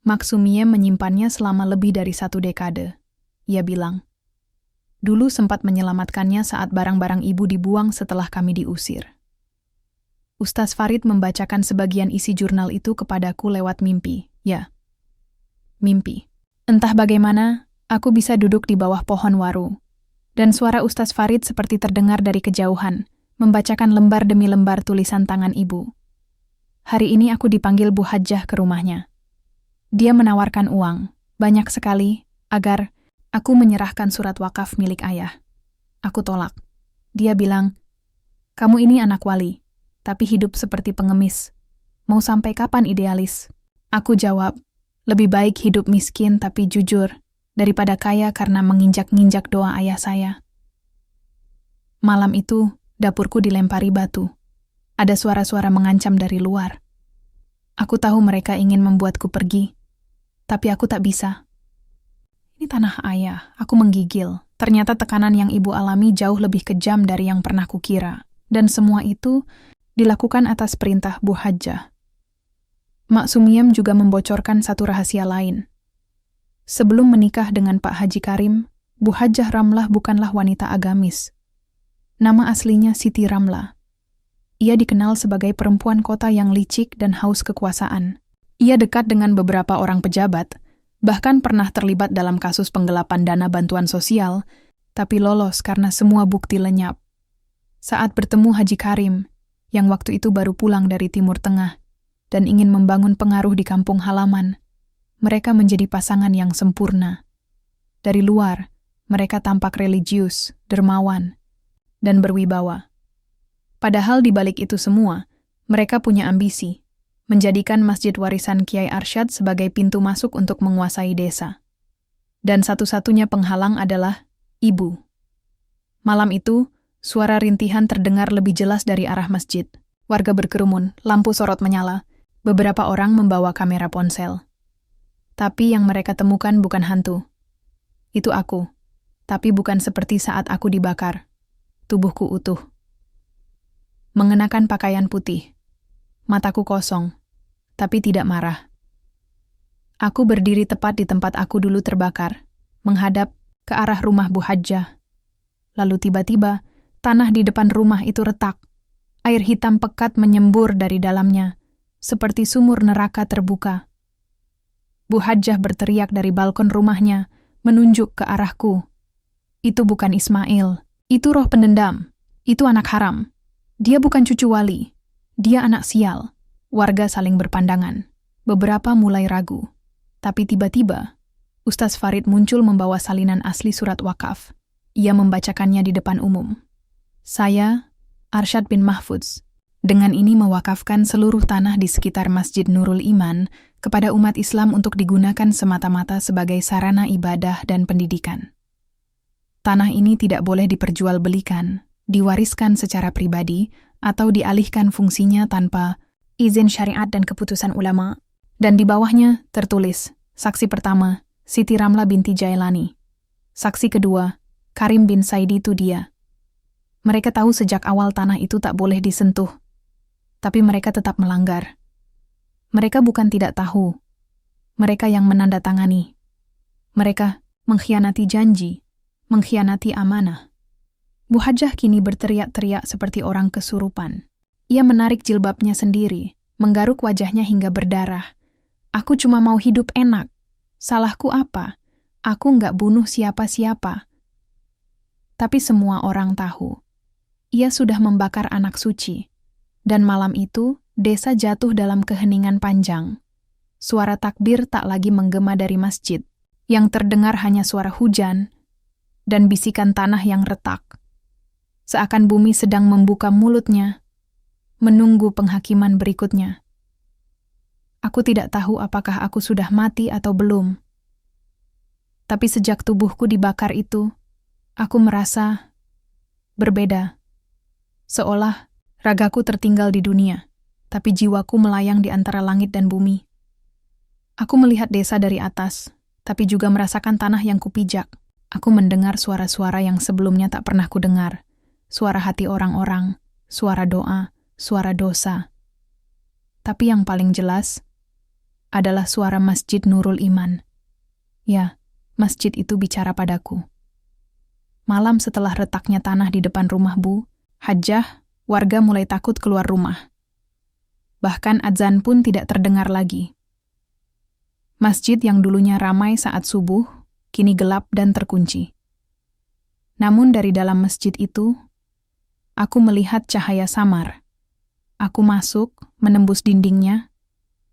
Mak Sumiem menyimpannya selama lebih dari 1 dekade. Ia bilang, dulu sempat menyelamatkannya saat barang-barang ibu dibuang setelah kami diusir. Ustaz Farid membacakan sebagian isi jurnal itu kepadaku lewat mimpi. Ya, mimpi. Entah bagaimana, aku bisa duduk di bawah pohon waru. Dan suara Ustaz Farid seperti terdengar dari kejauhan, membacakan lembar demi lembar tulisan tangan ibu. Hari ini aku dipanggil Bu Hajjah ke rumahnya. Dia menawarkan uang, banyak sekali, agar aku menyerahkan surat wakaf milik ayah. Aku tolak. Dia bilang, "Kamu ini anak wali, tapi hidup seperti pengemis. Mau sampai kapan idealis?" Aku jawab, "Lebih baik hidup miskin tapi jujur, daripada kaya karena menginjak-nginjak doa ayah saya." Malam itu, dapurku dilempari batu. Ada suara-suara mengancam dari luar. Aku tahu mereka ingin membuatku pergi, tapi aku tak bisa. Ini tanah ayah, aku menggigil. Ternyata tekanan yang ibu alami jauh lebih kejam dari yang pernah kukira. Dan semua itu dilakukan atas perintah Bu Hajjah. Mak Sumiem juga membocorkan satu rahasia lain. Sebelum menikah dengan Pak Haji Karim, Bu Hajjah Ramlah bukanlah wanita agamis. Nama aslinya Siti Ramlah. Ia dikenal sebagai perempuan kota yang licik dan haus kekuasaan. Ia dekat dengan beberapa orang pejabat, bahkan pernah terlibat dalam kasus penggelapan dana bantuan sosial, tapi lolos karena semua bukti lenyap. Saat bertemu Haji Karim, yang waktu itu baru pulang dari Timur Tengah, dan ingin membangun pengaruh di kampung halaman, mereka menjadi pasangan yang sempurna. Dari luar, mereka tampak religius, dermawan, dan berwibawa. Padahal di balik itu semua, mereka punya ambisi, menjadikan Masjid Warisan Kiai Arsyad sebagai pintu masuk untuk menguasai desa. Dan satu-satunya penghalang adalah ibu. Malam itu, suara rintihan terdengar lebih jelas dari arah masjid. Warga berkerumun, lampu sorot menyala. Beberapa orang membawa kamera ponsel. Tapi yang mereka temukan bukan hantu. Itu aku. Tapi bukan seperti saat aku dibakar. Tubuhku utuh. Mengenakan pakaian putih. Mataku kosong, tapi tidak marah. Aku berdiri tepat di tempat aku dulu terbakar, menghadap ke arah rumah Bu Hajjah. Lalu tiba-tiba, tanah di depan rumah itu retak. Air hitam pekat menyembur dari dalamnya, seperti sumur neraka terbuka. Bu Hajjah berteriak dari balkon rumahnya, menunjuk ke arahku. "Itu bukan Ismail, itu roh pendendam, itu anak haram. Dia bukan cucu wali. Dia anak sial." Warga saling berpandangan. Beberapa mulai ragu. Tapi tiba-tiba, Ustaz Farid muncul membawa salinan asli surat wakaf. Ia membacakannya di depan umum. "Saya, Arsyad bin Mahfudz, dengan ini mewakafkan seluruh tanah di sekitar Masjid Nurul Iman kepada umat Islam untuk digunakan semata-mata sebagai sarana ibadah dan pendidikan. Tanah ini tidak boleh diperjualbelikan, diwariskan secara pribadi, atau dialihkan fungsinya tanpa izin syariat dan keputusan ulama." Dan di bawahnya tertulis, saksi pertama, Siti Ramlah binti Jailani. Saksi kedua, Karim bin Saidi itu dia. Mereka tahu sejak awal tanah itu tak boleh disentuh, tapi mereka tetap melanggar. Mereka bukan tidak tahu, mereka yang menandatangani. Mereka mengkhianati janji, mengkhianati amanah. Bu Hajjah kini berteriak-teriak seperti orang kesurupan. Ia menarik jilbabnya sendiri, menggaruk wajahnya hingga berdarah. "Aku cuma mau hidup enak. Salahku apa? Aku nggak bunuh siapa-siapa." Tapi semua orang tahu. Ia sudah membakar anak suci. Dan malam itu, desa jatuh dalam keheningan panjang. Suara takbir tak lagi menggema dari masjid. Yang terdengar hanya suara hujan dan bisikan tanah yang retak. Seakan bumi sedang membuka mulutnya, menunggu penghakiman berikutnya. Aku tidak tahu apakah aku sudah mati atau belum. Tapi sejak tubuhku dibakar itu, aku merasa berbeda. Seolah ragaku tertinggal di dunia, tapi jiwaku melayang di antara langit dan bumi. Aku melihat desa dari atas, tapi juga merasakan tanah yang kupijak. Aku mendengar suara-suara yang sebelumnya tak pernah kudengar. Suara hati orang-orang, suara doa, suara dosa. Tapi yang paling jelas adalah suara Masjid Nurul Iman. Ya, masjid itu bicara padaku. Malam setelah retaknya tanah di depan rumah Bu Hajjah, warga mulai takut keluar rumah. Bahkan adzan pun tidak terdengar lagi. Masjid yang dulunya ramai saat subuh, kini gelap dan terkunci. Namun dari dalam masjid itu, aku melihat cahaya samar. Aku masuk, menembus dindingnya,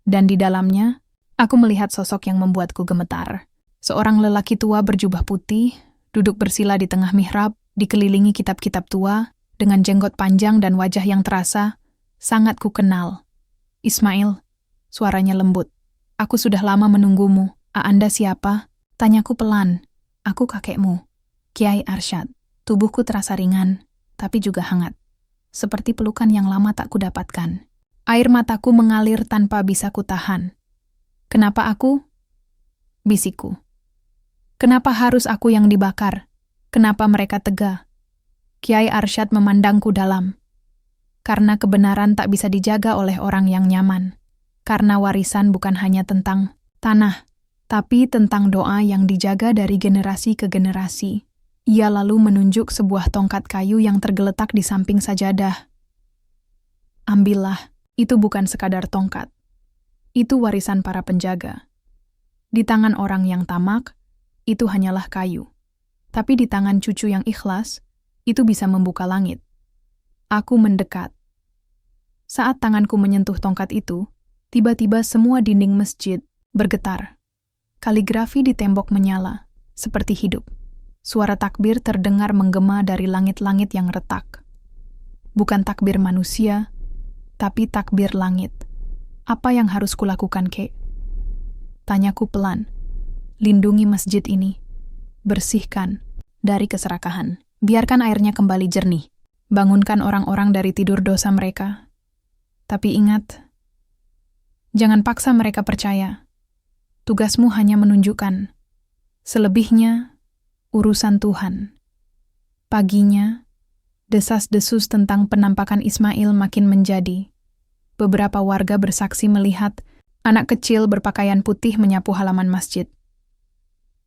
dan di dalamnya, aku melihat sosok yang membuatku gemetar. Seorang lelaki tua berjubah putih, duduk bersila di tengah mihrab, dikelilingi kitab-kitab tua, dengan jenggot panjang dan wajah yang terasa, sangat ku kenal. Ismail, suaranya lembut. Aku sudah lama menunggumu. Anda siapa? Tanyaku pelan. Aku kakekmu, Kiai Arsyad. Tubuhku terasa ringan, tapi juga hangat. Seperti pelukan yang lama tak kudapatkan. Air mataku mengalir tanpa bisa kutahan. Kenapa aku? Bisikku. Kenapa harus aku yang dibakar? Kenapa mereka tega? Kiai Arsyad memandangku dalam. Karena kebenaran tak bisa dijaga oleh orang yang nyaman. Karena warisan bukan hanya tentang tanah, tapi tentang doa yang dijaga dari generasi ke generasi. Ia lalu menunjuk sebuah tongkat kayu yang tergeletak di samping sajadah. Ambillah, itu bukan sekadar tongkat. Itu warisan para penjaga. Di tangan orang yang tamak, itu hanyalah kayu. Tapi di tangan cucu yang ikhlas, itu bisa membuka langit. Aku mendekat. Saat tanganku menyentuh tongkat itu, tiba-tiba semua dinding masjid bergetar. Kaligrafi di tembok menyala, seperti hidup. Suara takbir terdengar menggema dari langit-langit yang retak. Bukan takbir manusia, tapi takbir langit. Apa yang harus kulakukan, Kek? Tanyaku pelan. Lindungi masjid ini. Bersihkan dari keserakahan. Biarkan airnya kembali jernih. Bangunkan orang-orang dari tidur dosa mereka. Tapi ingat, jangan paksa mereka percaya. Tugasmu hanya menunjukkan. Selebihnya, urusan Tuhan. Paginya, desas-desus tentang penampakan Ismail makin menjadi. Beberapa warga bersaksi melihat anak kecil berpakaian putih menyapu halaman masjid.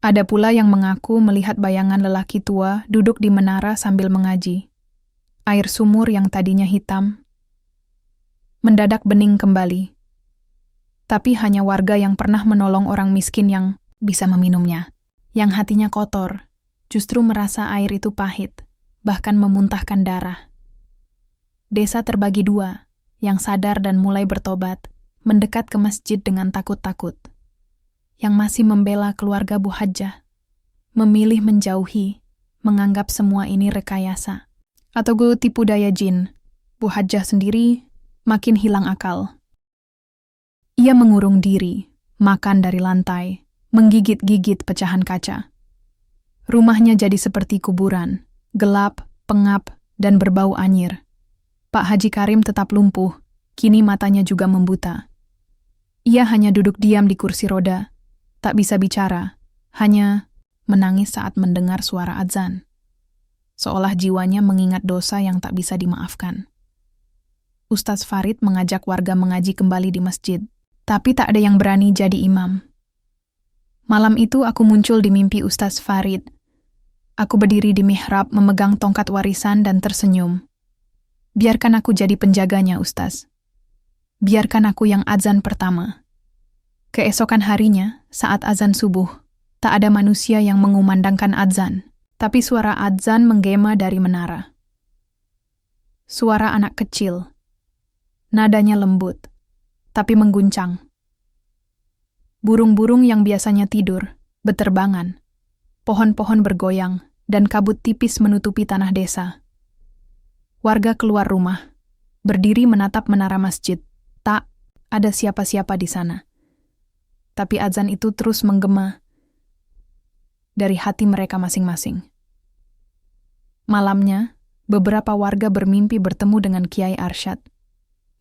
Ada pula yang mengaku melihat bayangan lelaki tua duduk di menara sambil mengaji. Air sumur yang tadinya hitam mendadak bening kembali. Tapi hanya warga yang pernah menolong orang miskin yang bisa meminumnya. Yang hatinya kotor, justru merasa air itu pahit, bahkan memuntahkan darah. Desa terbagi dua, yang sadar dan mulai bertobat, mendekat ke masjid dengan takut-takut. Yang masih membela keluarga Bu Hajjah, memilih menjauhi, menganggap semua ini rekayasa. Atau tipu daya jin. Bu Hajjah sendiri makin hilang akal. Ia mengurung diri, makan dari lantai, menggigit-gigit pecahan kaca. Rumahnya jadi seperti kuburan, gelap, pengap, dan berbau anyir. Pak Haji Karim tetap lumpuh, kini matanya juga membuta. Ia hanya duduk diam di kursi roda, tak bisa bicara, hanya menangis saat mendengar suara azan. Seolah jiwanya mengingat dosa yang tak bisa dimaafkan. Ustaz Farid mengajak warga mengaji kembali di masjid, tapi tak ada yang berani jadi imam. Malam itu aku muncul di mimpi Ustaz Farid. Aku berdiri di mihrab memegang tongkat warisan dan tersenyum. Biarkan aku jadi penjaganya, Ustaz. Biarkan aku yang azan pertama. Keesokan harinya, saat azan subuh, tak ada manusia yang mengumandangkan azan, tapi suara azan menggema dari menara. Suara anak kecil. Nadanya lembut, tapi mengguncang. Burung-burung yang biasanya tidur, beterbangan. Pohon-pohon bergoyang, dan kabut tipis menutupi tanah desa. Warga keluar rumah, berdiri menatap menara masjid. Tak ada siapa-siapa di sana. Tapi azan itu terus menggema dari hati mereka masing-masing. Malamnya, beberapa warga bermimpi bertemu dengan Kiai Arsyad.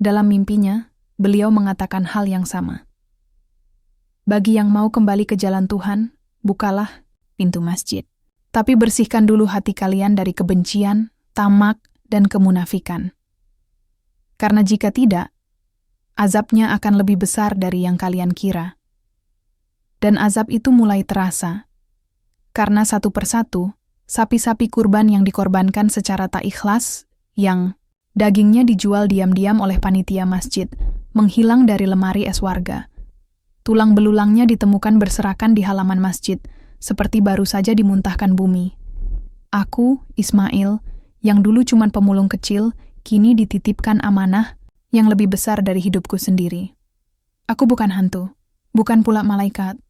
Dalam mimpinya, beliau mengatakan hal yang sama. Bagi yang mau kembali ke jalan Tuhan, bukalah pintu masjid. Tapi bersihkan dulu hati kalian dari kebencian, tamak, dan kemunafikan. Karena jika tidak, azabnya akan lebih besar dari yang kalian kira. Dan azab itu mulai terasa. Karena satu persatu, sapi-sapi kurban yang dikorbankan secara tak ikhlas, yang dagingnya dijual diam-diam oleh panitia masjid, menghilang dari lemari es warga. Tulang belulangnya ditemukan berserakan di halaman masjid, seperti baru saja dimuntahkan bumi. Aku, Ismail, yang dulu cuma pemulung kecil, kini dititipkan amanah yang lebih besar dari hidupku sendiri. Aku bukan hantu, bukan pula malaikat.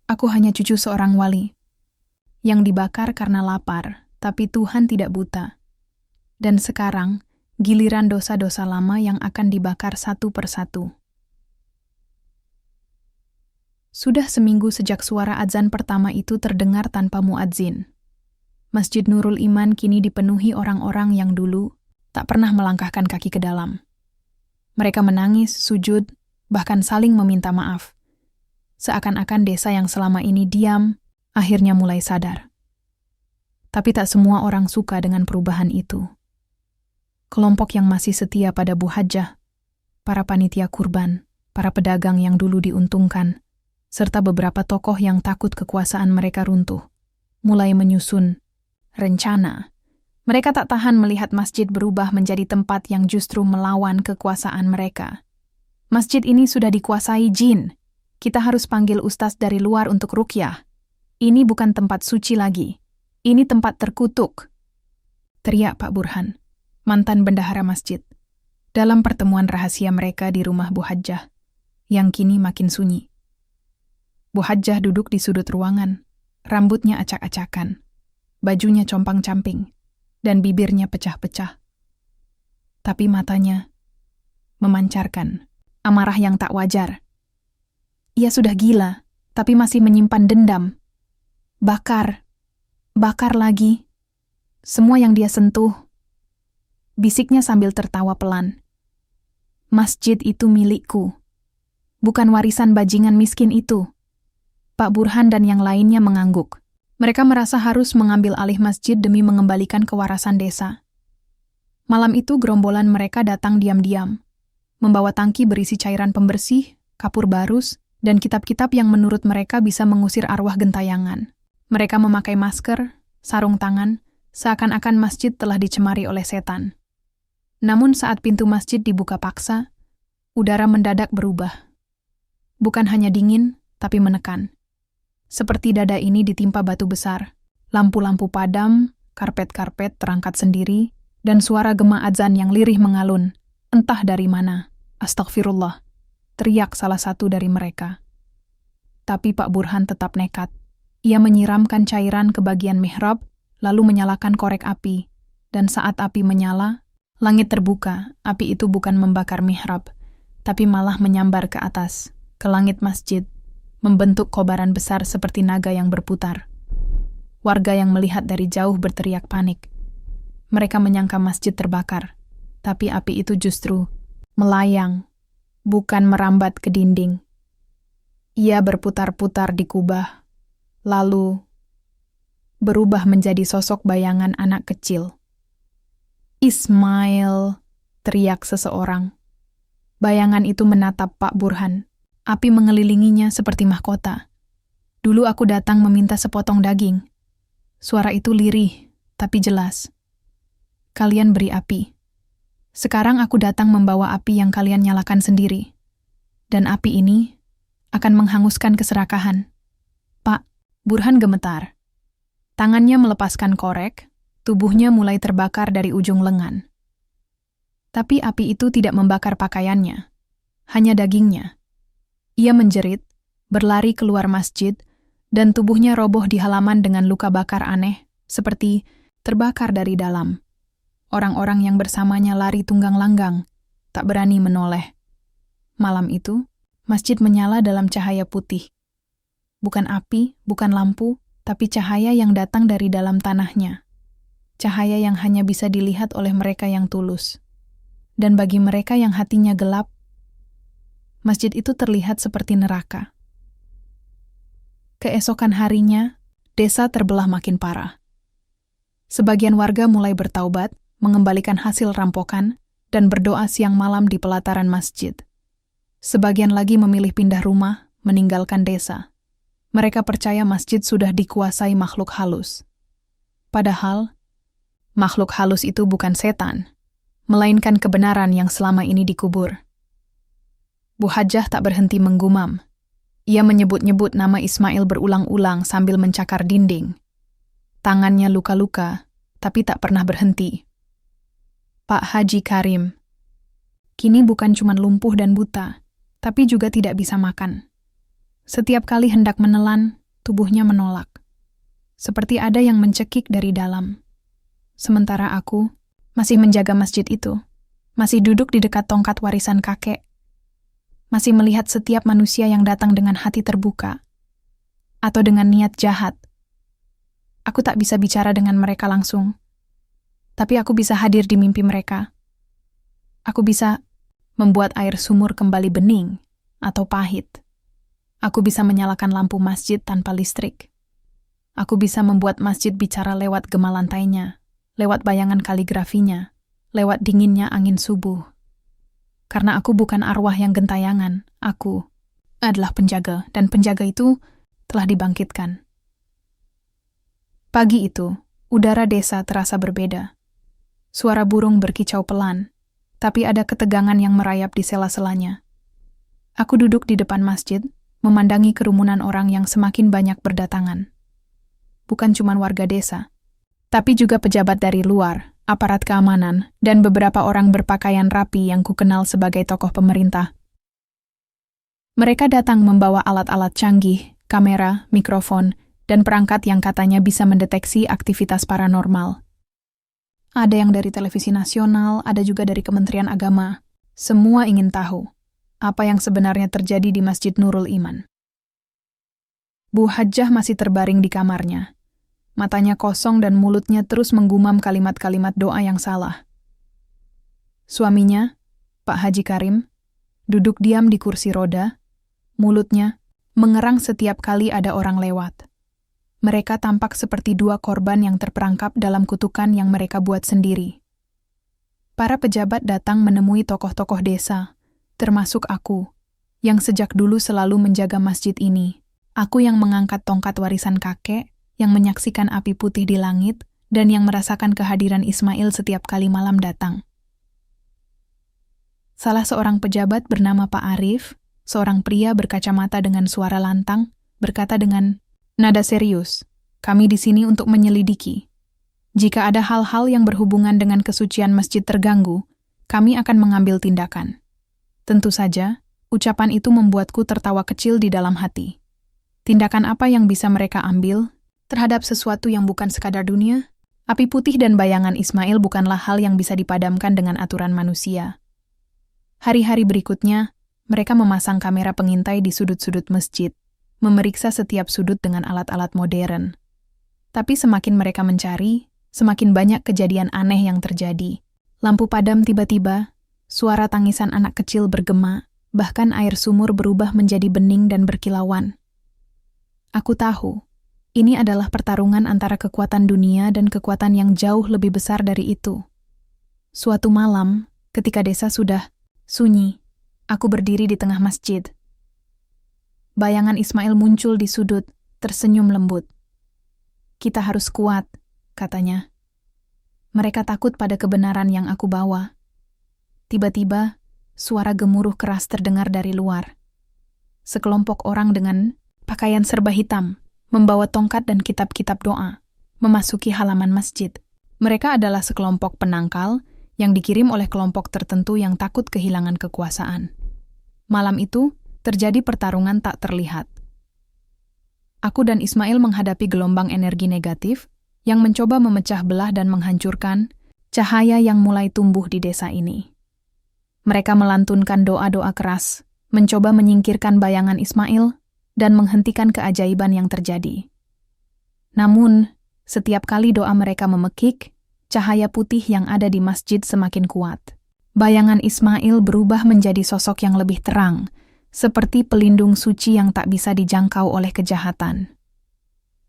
Aku hanya cucu seorang wali, yang dibakar karena lapar, tapi Tuhan tidak buta. Dan sekarang, giliran dosa-dosa lama yang akan dibakar satu persatu. Sudah seminggu sejak suara azan pertama itu terdengar tanpa muadzin. Masjid Nurul Iman kini dipenuhi orang-orang yang dulu tak pernah melangkahkan kaki ke dalam. Mereka menangis, sujud, bahkan saling meminta maaf. Seakan-akan desa yang selama ini diam, akhirnya mulai sadar. Tapi tak semua orang suka dengan perubahan itu. Kelompok yang masih setia pada Bu Hajjah, para panitia kurban, para pedagang yang dulu diuntungkan, serta beberapa tokoh yang takut kekuasaan mereka runtuh, mulai menyusun rencana. Mereka tak tahan melihat masjid berubah menjadi tempat yang justru melawan kekuasaan mereka. Masjid ini sudah dikuasai jin. Kita harus panggil ustaz dari luar untuk ruqyah. Ini bukan tempat suci lagi. Ini tempat terkutuk. Teriak Pak Burhan, mantan bendahara masjid, dalam pertemuan rahasia mereka di rumah Bu Hajjah, yang kini makin sunyi. Bu Hajjah duduk di sudut ruangan, rambutnya acak-acakan, bajunya compang-camping, dan bibirnya pecah-pecah. Tapi matanya memancarkan amarah yang tak wajar. Ia sudah gila, tapi masih menyimpan dendam. Bakar lagi, semua yang dia sentuh. Bisiknya sambil tertawa pelan. Masjid itu milikku, bukan warisan bajingan miskin itu. Pak Burhan dan yang lainnya mengangguk. Mereka merasa harus mengambil alih masjid demi mengembalikan kewarasan desa. Malam itu gerombolan mereka datang diam-diam, membawa tangki berisi cairan pembersih, kapur barus, dan kitab-kitab yang menurut mereka bisa mengusir arwah gentayangan. Mereka memakai masker, sarung tangan, seakan-akan masjid telah dicemari oleh setan. Namun saat pintu masjid dibuka paksa, udara mendadak berubah. Bukan hanya dingin, tapi menekan. Seperti dada ini ditimpa batu besar, lampu-lampu padam, karpet-karpet terangkat sendiri, dan suara gema azan yang lirih mengalun. Entah dari mana. Astagfirullah, teriak salah satu dari mereka. Tapi Pak Burhan tetap nekat. Ia menyiramkan cairan ke bagian mihrab, lalu menyalakan korek api. Dan saat api menyala, langit terbuka. Api itu bukan membakar mihrab, tapi malah menyambar ke atas, ke langit masjid, membentuk kobaran besar seperti naga yang berputar. Warga yang melihat dari jauh berteriak panik. Mereka menyangka masjid terbakar, tapi api itu justru melayang, bukan merambat ke dinding. Ia berputar-putar di kubah, lalu berubah menjadi sosok bayangan anak kecil. "Ismail!" teriak seseorang. Bayangan itu menatap Pak Burhan. Api mengelilinginya seperti mahkota. "Dulu aku datang meminta sepotong daging." Suara itu lirih, tapi jelas. "Kalian beri api. Sekarang aku datang membawa api yang kalian nyalakan sendiri. Dan api ini akan menghanguskan keserakahan." Pak Burhan gemetar. Tangannya melepaskan korek, tubuhnya mulai terbakar dari ujung lengan. Tapi api itu tidak membakar pakaiannya, hanya dagingnya. Ia menjerit, berlari keluar masjid, dan tubuhnya roboh di halaman dengan luka bakar aneh, seperti terbakar dari dalam. Orang-orang yang bersamanya lari tunggang langgang, tak berani menoleh. Malam itu, masjid menyala dalam cahaya putih. Bukan api, bukan lampu, tapi cahaya yang datang dari dalam tanahnya. Cahaya yang hanya bisa dilihat oleh mereka yang tulus. Dan bagi mereka yang hatinya gelap, masjid itu terlihat seperti neraka. Keesokan harinya, desa terbelah makin parah. Sebagian warga mulai bertaubat, mengembalikan hasil rampokan, dan berdoa siang malam di pelataran masjid. Sebagian lagi memilih pindah rumah, meninggalkan desa. Mereka percaya masjid sudah dikuasai makhluk halus. Padahal, makhluk halus itu bukan setan, melainkan kebenaran yang selama ini dikubur. Bu Hajjah tak berhenti menggumam. Ia menyebut-nyebut nama Ismail berulang-ulang sambil mencakar dinding. Tangannya luka-luka, tapi tak pernah berhenti. Pak Haji Karim, kini bukan cuma lumpuh dan buta, tapi juga tidak bisa makan. Setiap kali hendak menelan, tubuhnya menolak. Seperti ada yang mencekik dari dalam. Sementara aku masih menjaga masjid itu, masih duduk di dekat tongkat warisan kakek, masih melihat setiap manusia yang datang dengan hati terbuka, atau dengan niat jahat. Aku tak bisa bicara dengan mereka langsung, tapi aku bisa hadir di mimpi mereka. Aku bisa membuat air sumur kembali bening atau pahit. Aku bisa menyalakan lampu masjid tanpa listrik. Aku bisa membuat masjid bicara lewat gema lantainya, lewat bayangan kaligrafinya, lewat dinginnya angin subuh. Karena aku bukan arwah yang gentayangan, aku adalah penjaga, dan penjaga itu telah dibangkitkan. Pagi itu, udara desa terasa berbeda. Suara burung berkicau pelan, tapi ada ketegangan yang merayap di sela-selanya. Aku duduk di depan masjid, memandangi kerumunan orang yang semakin banyak berdatangan. Bukan cuma warga desa, tapi juga pejabat dari luar, aparat keamanan, dan beberapa orang berpakaian rapi yang kukenal sebagai tokoh pemerintah. Mereka datang membawa alat-alat canggih, kamera, mikrofon, dan perangkat yang katanya bisa mendeteksi aktivitas paranormal. Ada yang dari televisi nasional, ada juga dari Kementerian Agama. Semua ingin tahu apa yang sebenarnya terjadi di Masjid Nurul Iman. Bu Hajjah masih terbaring di kamarnya. Matanya kosong dan mulutnya terus menggumam kalimat-kalimat doa yang salah. Suaminya, Pak Haji Karim, duduk diam di kursi roda, mulutnya mengerang setiap kali ada orang lewat. Mereka tampak seperti dua korban yang terperangkap dalam kutukan yang mereka buat sendiri. Para pejabat datang menemui tokoh-tokoh desa, termasuk aku, yang sejak dulu selalu menjaga masjid ini. Aku yang mengangkat tongkat warisan kakek, yang menyaksikan api putih di langit, dan yang merasakan kehadiran Ismail setiap kali malam datang. Salah seorang pejabat bernama Pak Arif, seorang pria berkacamata dengan suara lantang, berkata dengan nada serius, "Kami di sini untuk menyelidiki. Jika ada hal-hal yang berhubungan dengan kesucian masjid terganggu, kami akan mengambil tindakan." Tentu saja, ucapan itu membuatku tertawa kecil di dalam hati. Tindakan apa yang bisa mereka ambil terhadap sesuatu yang bukan sekadar dunia? Api putih dan bayangan Ismail bukanlah hal yang bisa dipadamkan dengan aturan manusia. Hari-hari berikutnya, mereka memasang kamera pengintai di sudut-sudut masjid, memeriksa setiap sudut dengan alat-alat modern. Tapi semakin mereka mencari, semakin banyak kejadian aneh yang terjadi. Lampu padam tiba-tiba, suara tangisan anak kecil bergema, bahkan air sumur berubah menjadi bening dan berkilauan. Aku tahu, ini adalah pertarungan antara kekuatan dunia dan kekuatan yang jauh lebih besar dari itu. Suatu malam, ketika desa sudah sunyi, aku berdiri di tengah masjid. Bayangan Ismail muncul di sudut, tersenyum lembut. "Kita harus kuat," katanya. Mereka takut pada kebenaran yang aku bawa. Tiba-tiba, suara gemuruh keras terdengar dari luar. Sekelompok orang dengan pakaian serba hitam, membawa tongkat dan kitab-kitab doa, memasuki halaman masjid. Mereka adalah sekelompok penangkal yang dikirim oleh kelompok tertentu yang takut kehilangan kekuasaan. Malam itu, terjadi pertarungan tak terlihat. Aku dan Ismail menghadapi gelombang energi negatif yang mencoba memecah belah dan menghancurkan cahaya yang mulai tumbuh di desa ini. Mereka melantunkan doa-doa keras, mencoba menyingkirkan bayangan Ismail dan menghentikan keajaiban yang terjadi. Namun, setiap kali doa mereka memekik, cahaya putih yang ada di masjid semakin kuat. Bayangan Ismail berubah menjadi sosok yang lebih terang, seperti pelindung suci yang tak bisa dijangkau oleh kejahatan.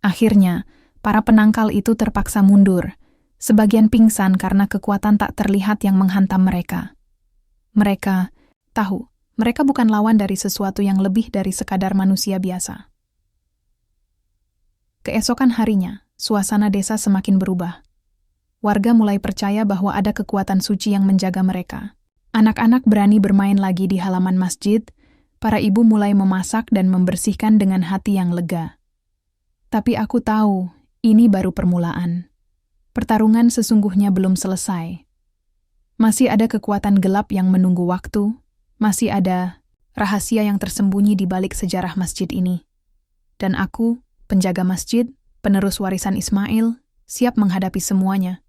Akhirnya, para penangkal itu terpaksa mundur, sebagian pingsan karena kekuatan tak terlihat yang menghantam mereka. Mereka tahu, mereka bukan lawan dari sesuatu yang lebih dari sekadar manusia biasa. Keesokan harinya, suasana desa semakin berubah. Warga mulai percaya bahwa ada kekuatan suci yang menjaga mereka. Anak-anak berani bermain lagi di halaman masjid, para ibu mulai memasak dan membersihkan dengan hati yang lega. Tapi aku tahu, ini baru permulaan. Pertarungan sesungguhnya belum selesai. Masih ada kekuatan gelap yang menunggu waktu, masih ada rahasia yang tersembunyi di balik sejarah masjid ini. Dan aku, penjaga masjid, penerus warisan Ismail, siap menghadapi semuanya.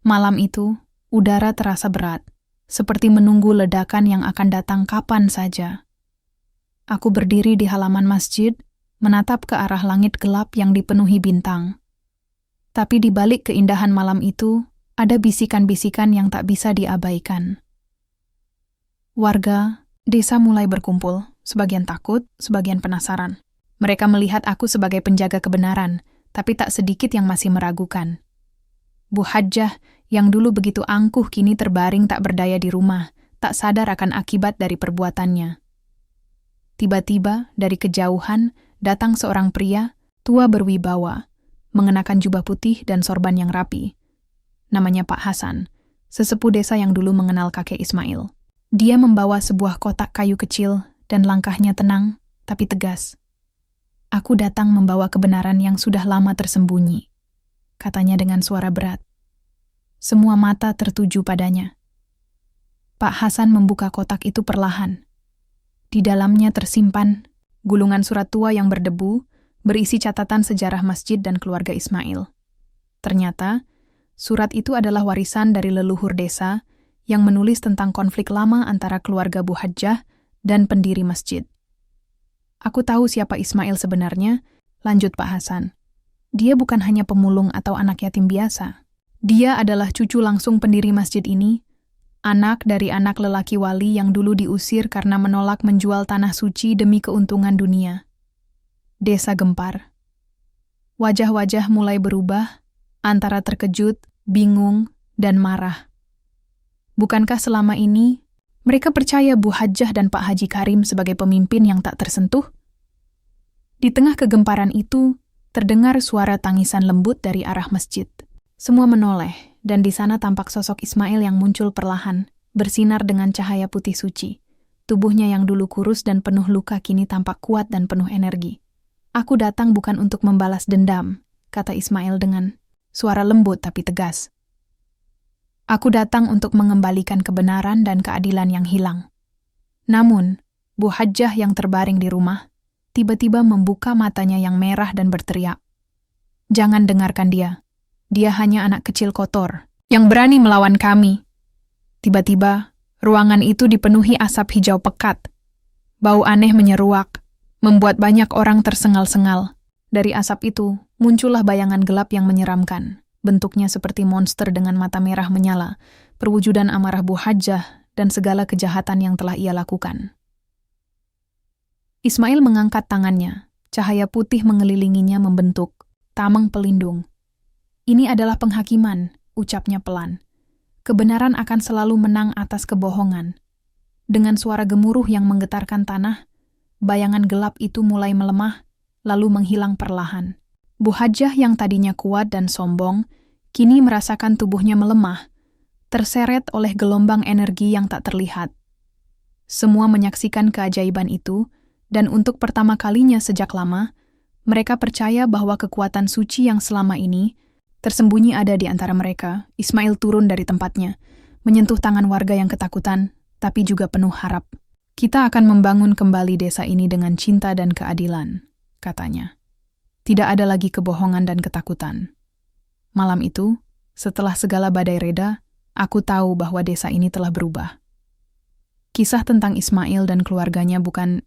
Malam itu, udara terasa berat, seperti menunggu ledakan yang akan datang kapan saja. Aku berdiri di halaman masjid, menatap ke arah langit gelap yang dipenuhi bintang. Tapi di balik keindahan malam itu, ada bisikan-bisikan yang tak bisa diabaikan. Warga desa mulai berkumpul, sebagian takut, sebagian penasaran. Mereka melihat aku sebagai penjaga kebenaran, tapi tak sedikit yang masih meragukan. Bu Hajjah yang dulu begitu angkuh kini terbaring tak berdaya di rumah, tak sadar akan akibat dari perbuatannya. Tiba-tiba, dari kejauhan, datang seorang pria, tua berwibawa, mengenakan jubah putih dan sorban yang rapi. Namanya Pak Hasan, sesepuh desa yang dulu mengenal kakek Ismail. Dia membawa sebuah kotak kayu kecil dan langkahnya tenang, tapi tegas. Aku datang membawa kebenaran yang sudah lama tersembunyi, katanya dengan suara berat. Semua mata tertuju padanya. Pak Hasan membuka kotak itu perlahan. Di dalamnya tersimpan gulungan surat tua yang berdebu, berisi catatan sejarah masjid dan keluarga Ismail. Ternyata, surat itu adalah warisan dari leluhur desa yang menulis tentang konflik lama antara keluarga Bu Hajjah dan pendiri masjid. Aku tahu siapa Ismail sebenarnya, lanjut Pak Hasan. Dia bukan hanya pemulung atau anak yatim biasa. Dia adalah cucu langsung pendiri masjid ini, anak dari anak lelaki wali yang dulu diusir karena menolak menjual tanah suci demi keuntungan dunia. Desa gempar. Wajah-wajah mulai berubah, antara terkejut, bingung, dan marah. Bukankah selama ini mereka percaya Bu Hajjah dan Pak Haji Karim sebagai pemimpin yang tak tersentuh? Di tengah kegemparan itu, terdengar suara tangisan lembut dari arah masjid. Semua menoleh, dan di sana tampak sosok Ismail yang muncul perlahan, bersinar dengan cahaya putih suci. Tubuhnya yang dulu kurus dan penuh luka kini tampak kuat dan penuh energi. Aku datang bukan untuk membalas dendam, kata Ismail dengan suara lembut tapi tegas. Aku datang untuk mengembalikan kebenaran dan keadilan yang hilang. Namun, Bu Hajjah yang terbaring di rumah, tiba-tiba membuka matanya yang merah dan berteriak. Jangan dengarkan dia. Dia hanya anak kecil kotor, yang berani melawan kami. Tiba-tiba, ruangan itu dipenuhi asap hijau pekat. Bau aneh menyeruak, membuat banyak orang tersengal-sengal. Dari asap itu, muncullah bayangan gelap yang menyeramkan. Bentuknya seperti monster dengan mata merah menyala, perwujudan amarah Bu Hajjah dan segala kejahatan yang telah ia lakukan. Ismail mengangkat tangannya, cahaya putih mengelilinginya membentuk, tameng pelindung. Ini adalah penghakiman, ucapnya pelan. Kebenaran akan selalu menang atas kebohongan. Dengan suara gemuruh yang menggetarkan tanah, bayangan gelap itu mulai melemah, lalu menghilang perlahan. Bu Hajjah yang tadinya kuat dan sombong, kini merasakan tubuhnya melemah, terseret oleh gelombang energi yang tak terlihat. Semua menyaksikan keajaiban itu, dan untuk pertama kalinya sejak lama, mereka percaya bahwa kekuatan suci yang selama ini tersembunyi ada di antara mereka. Ismail turun dari tempatnya, menyentuh tangan warga yang ketakutan, tapi juga penuh harap. Kita akan membangun kembali desa ini dengan cinta dan keadilan, katanya. Tidak ada lagi kebohongan dan ketakutan. Malam itu, setelah segala badai reda, aku tahu bahwa desa ini telah berubah. Kisah tentang Ismail dan keluarganya bukan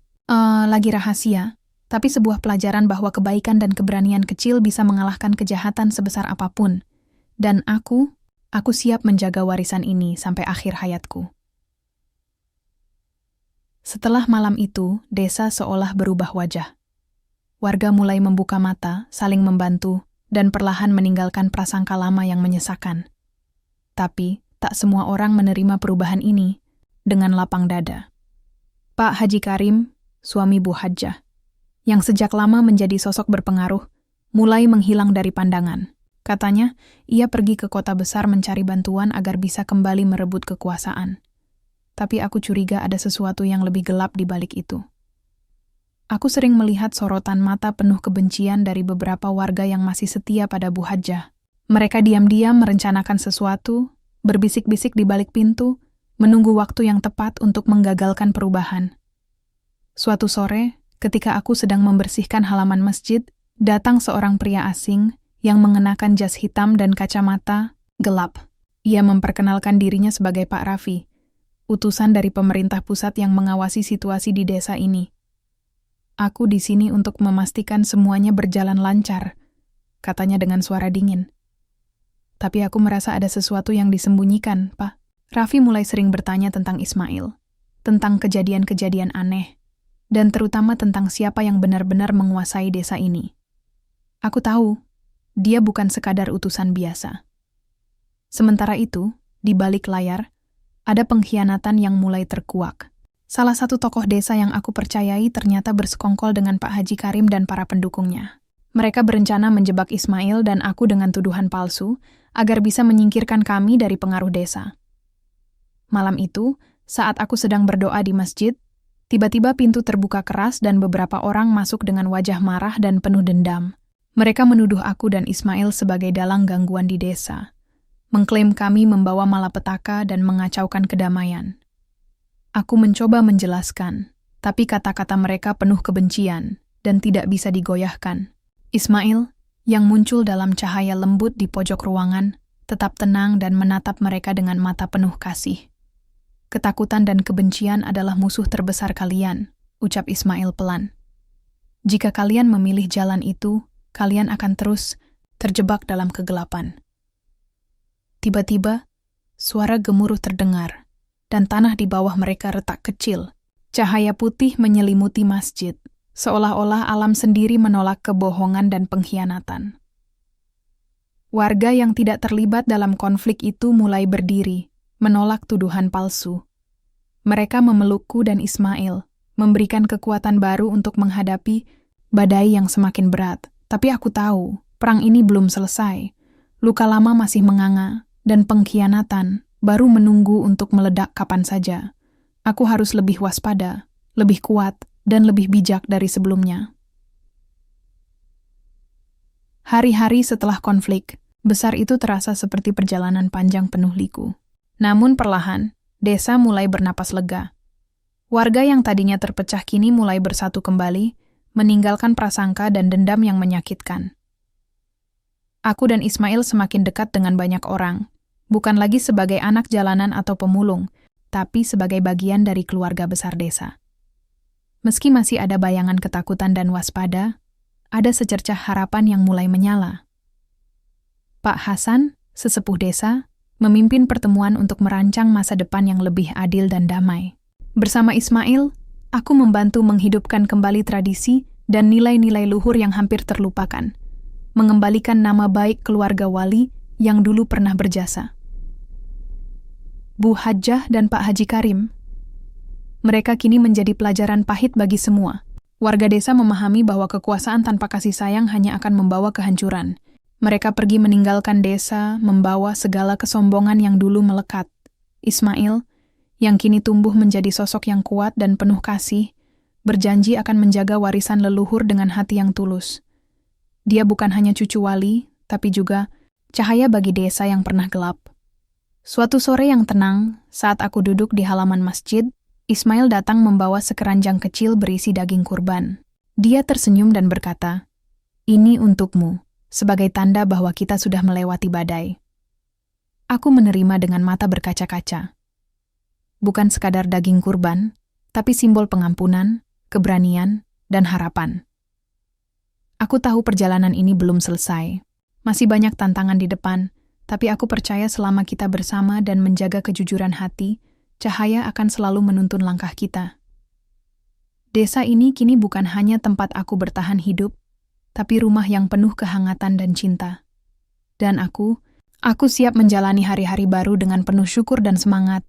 lagi rahasia, tapi sebuah pelajaran bahwa kebaikan dan keberanian kecil bisa mengalahkan kejahatan sebesar apapun. Dan aku siap menjaga warisan ini sampai akhir hayatku. Setelah malam itu, desa seolah berubah wajah. Warga mulai membuka mata, saling membantu, dan perlahan meninggalkan prasangka lama yang menyesakan. Tapi, tak semua orang menerima perubahan ini dengan lapang dada. Pak Haji Karim, suami Bu Hajjah, yang sejak lama menjadi sosok berpengaruh, mulai menghilang dari pandangan. Katanya, ia pergi ke kota besar mencari bantuan agar bisa kembali merebut kekuasaan. Tapi aku curiga ada sesuatu yang lebih gelap di balik itu. Aku sering melihat sorotan mata penuh kebencian dari beberapa warga yang masih setia pada Bu Hajjah. Mereka diam-diam merencanakan sesuatu, berbisik-bisik di balik pintu, menunggu waktu yang tepat untuk menggagalkan perubahan. Suatu sore, ketika aku sedang membersihkan halaman masjid, datang seorang pria asing yang mengenakan jas hitam dan kacamata gelap. Ia memperkenalkan dirinya sebagai Pak Raffi, utusan dari pemerintah pusat yang mengawasi situasi di desa ini. Aku di sini untuk memastikan semuanya berjalan lancar, katanya dengan suara dingin. Tapi aku merasa ada sesuatu yang disembunyikan, Pak. Raffi mulai sering bertanya tentang Ismail, tentang kejadian-kejadian aneh, dan terutama tentang siapa yang benar-benar menguasai desa ini. Aku tahu, dia bukan sekadar utusan biasa. Sementara itu, di balik layar, ada pengkhianatan yang mulai terkuak. Salah satu tokoh desa yang aku percayai ternyata bersekongkol dengan Pak Haji Karim dan para pendukungnya. Mereka berencana menjebak Ismail dan aku dengan tuduhan palsu agar bisa menyingkirkan kami dari pengaruh desa. Malam itu, saat aku sedang berdoa di masjid, tiba-tiba pintu terbuka keras dan beberapa orang masuk dengan wajah marah dan penuh dendam. Mereka menuduh aku dan Ismail sebagai dalang gangguan di desa, mengklaim kami membawa malapetaka dan mengacaukan kedamaian. Aku mencoba menjelaskan, tapi kata-kata mereka penuh kebencian dan tidak bisa digoyahkan. Ismail, yang muncul dalam cahaya lembut di pojok ruangan, tetap tenang dan menatap mereka dengan mata penuh kasih. Ketakutan dan kebencian adalah musuh terbesar kalian, ucap Ismail pelan. Jika kalian memilih jalan itu, kalian akan terus terjebak dalam kegelapan. Tiba-tiba, suara gemuruh terdengar, dan tanah di bawah mereka retak kecil. Cahaya putih menyelimuti masjid, seolah-olah alam sendiri menolak kebohongan dan pengkhianatan. Warga yang tidak terlibat dalam konflik itu mulai berdiri, menolak tuduhan palsu. Mereka memelukku dan Ismail, memberikan kekuatan baru untuk menghadapi badai yang semakin berat. Tapi aku tahu, perang ini belum selesai. Luka lama masih menganga, dan pengkhianatan baru menunggu untuk meledak kapan saja. Aku harus lebih waspada, lebih kuat, dan lebih bijak dari sebelumnya. Hari-hari setelah konflik, besar itu terasa seperti perjalanan panjang penuh liku. Namun perlahan, desa mulai bernapas lega. Warga yang tadinya terpecah kini mulai bersatu kembali, meninggalkan prasangka dan dendam yang menyakitkan. Aku dan Ismail semakin dekat dengan banyak orang, bukan lagi sebagai anak jalanan atau pemulung, tapi sebagai bagian dari keluarga besar desa. Meski masih ada bayangan ketakutan dan waspada, ada secercah harapan yang mulai menyala. Pak Hasan, sesepuh desa, memimpin pertemuan untuk merancang masa depan yang lebih adil dan damai. Bersama Ismail, aku membantu menghidupkan kembali tradisi dan nilai-nilai luhur yang hampir terlupakan, mengembalikan nama baik keluarga Wali yang dulu pernah berjasa. Bu Hajjah dan Pak Haji Karim, mereka kini menjadi pelajaran pahit bagi semua. Warga desa memahami bahwa kekuasaan tanpa kasih sayang hanya akan membawa kehancuran. Mereka pergi meninggalkan desa, membawa segala kesombongan yang dulu melekat. Ismail, yang kini tumbuh menjadi sosok yang kuat dan penuh kasih, berjanji akan menjaga warisan leluhur dengan hati yang tulus. Dia bukan hanya cucu Wali, tapi juga cahaya bagi desa yang pernah gelap. Suatu sore yang tenang, saat aku duduk di halaman masjid, Ismail datang membawa sekeranjang kecil berisi daging kurban. Dia tersenyum dan berkata, "Ini untukmu, sebagai tanda bahwa kita sudah melewati badai." Aku menerima dengan mata berkaca-kaca. Bukan sekadar daging kurban, tapi simbol pengampunan, keberanian, dan harapan. Aku tahu perjalanan ini belum selesai. Masih banyak tantangan di depan, tapi aku percaya selama kita bersama dan menjaga kejujuran hati, cahaya akan selalu menuntun langkah kita. Desa ini kini bukan hanya tempat aku bertahan hidup, tapi rumah yang penuh kehangatan dan cinta. Dan aku siap menjalani hari-hari baru dengan penuh syukur dan semangat,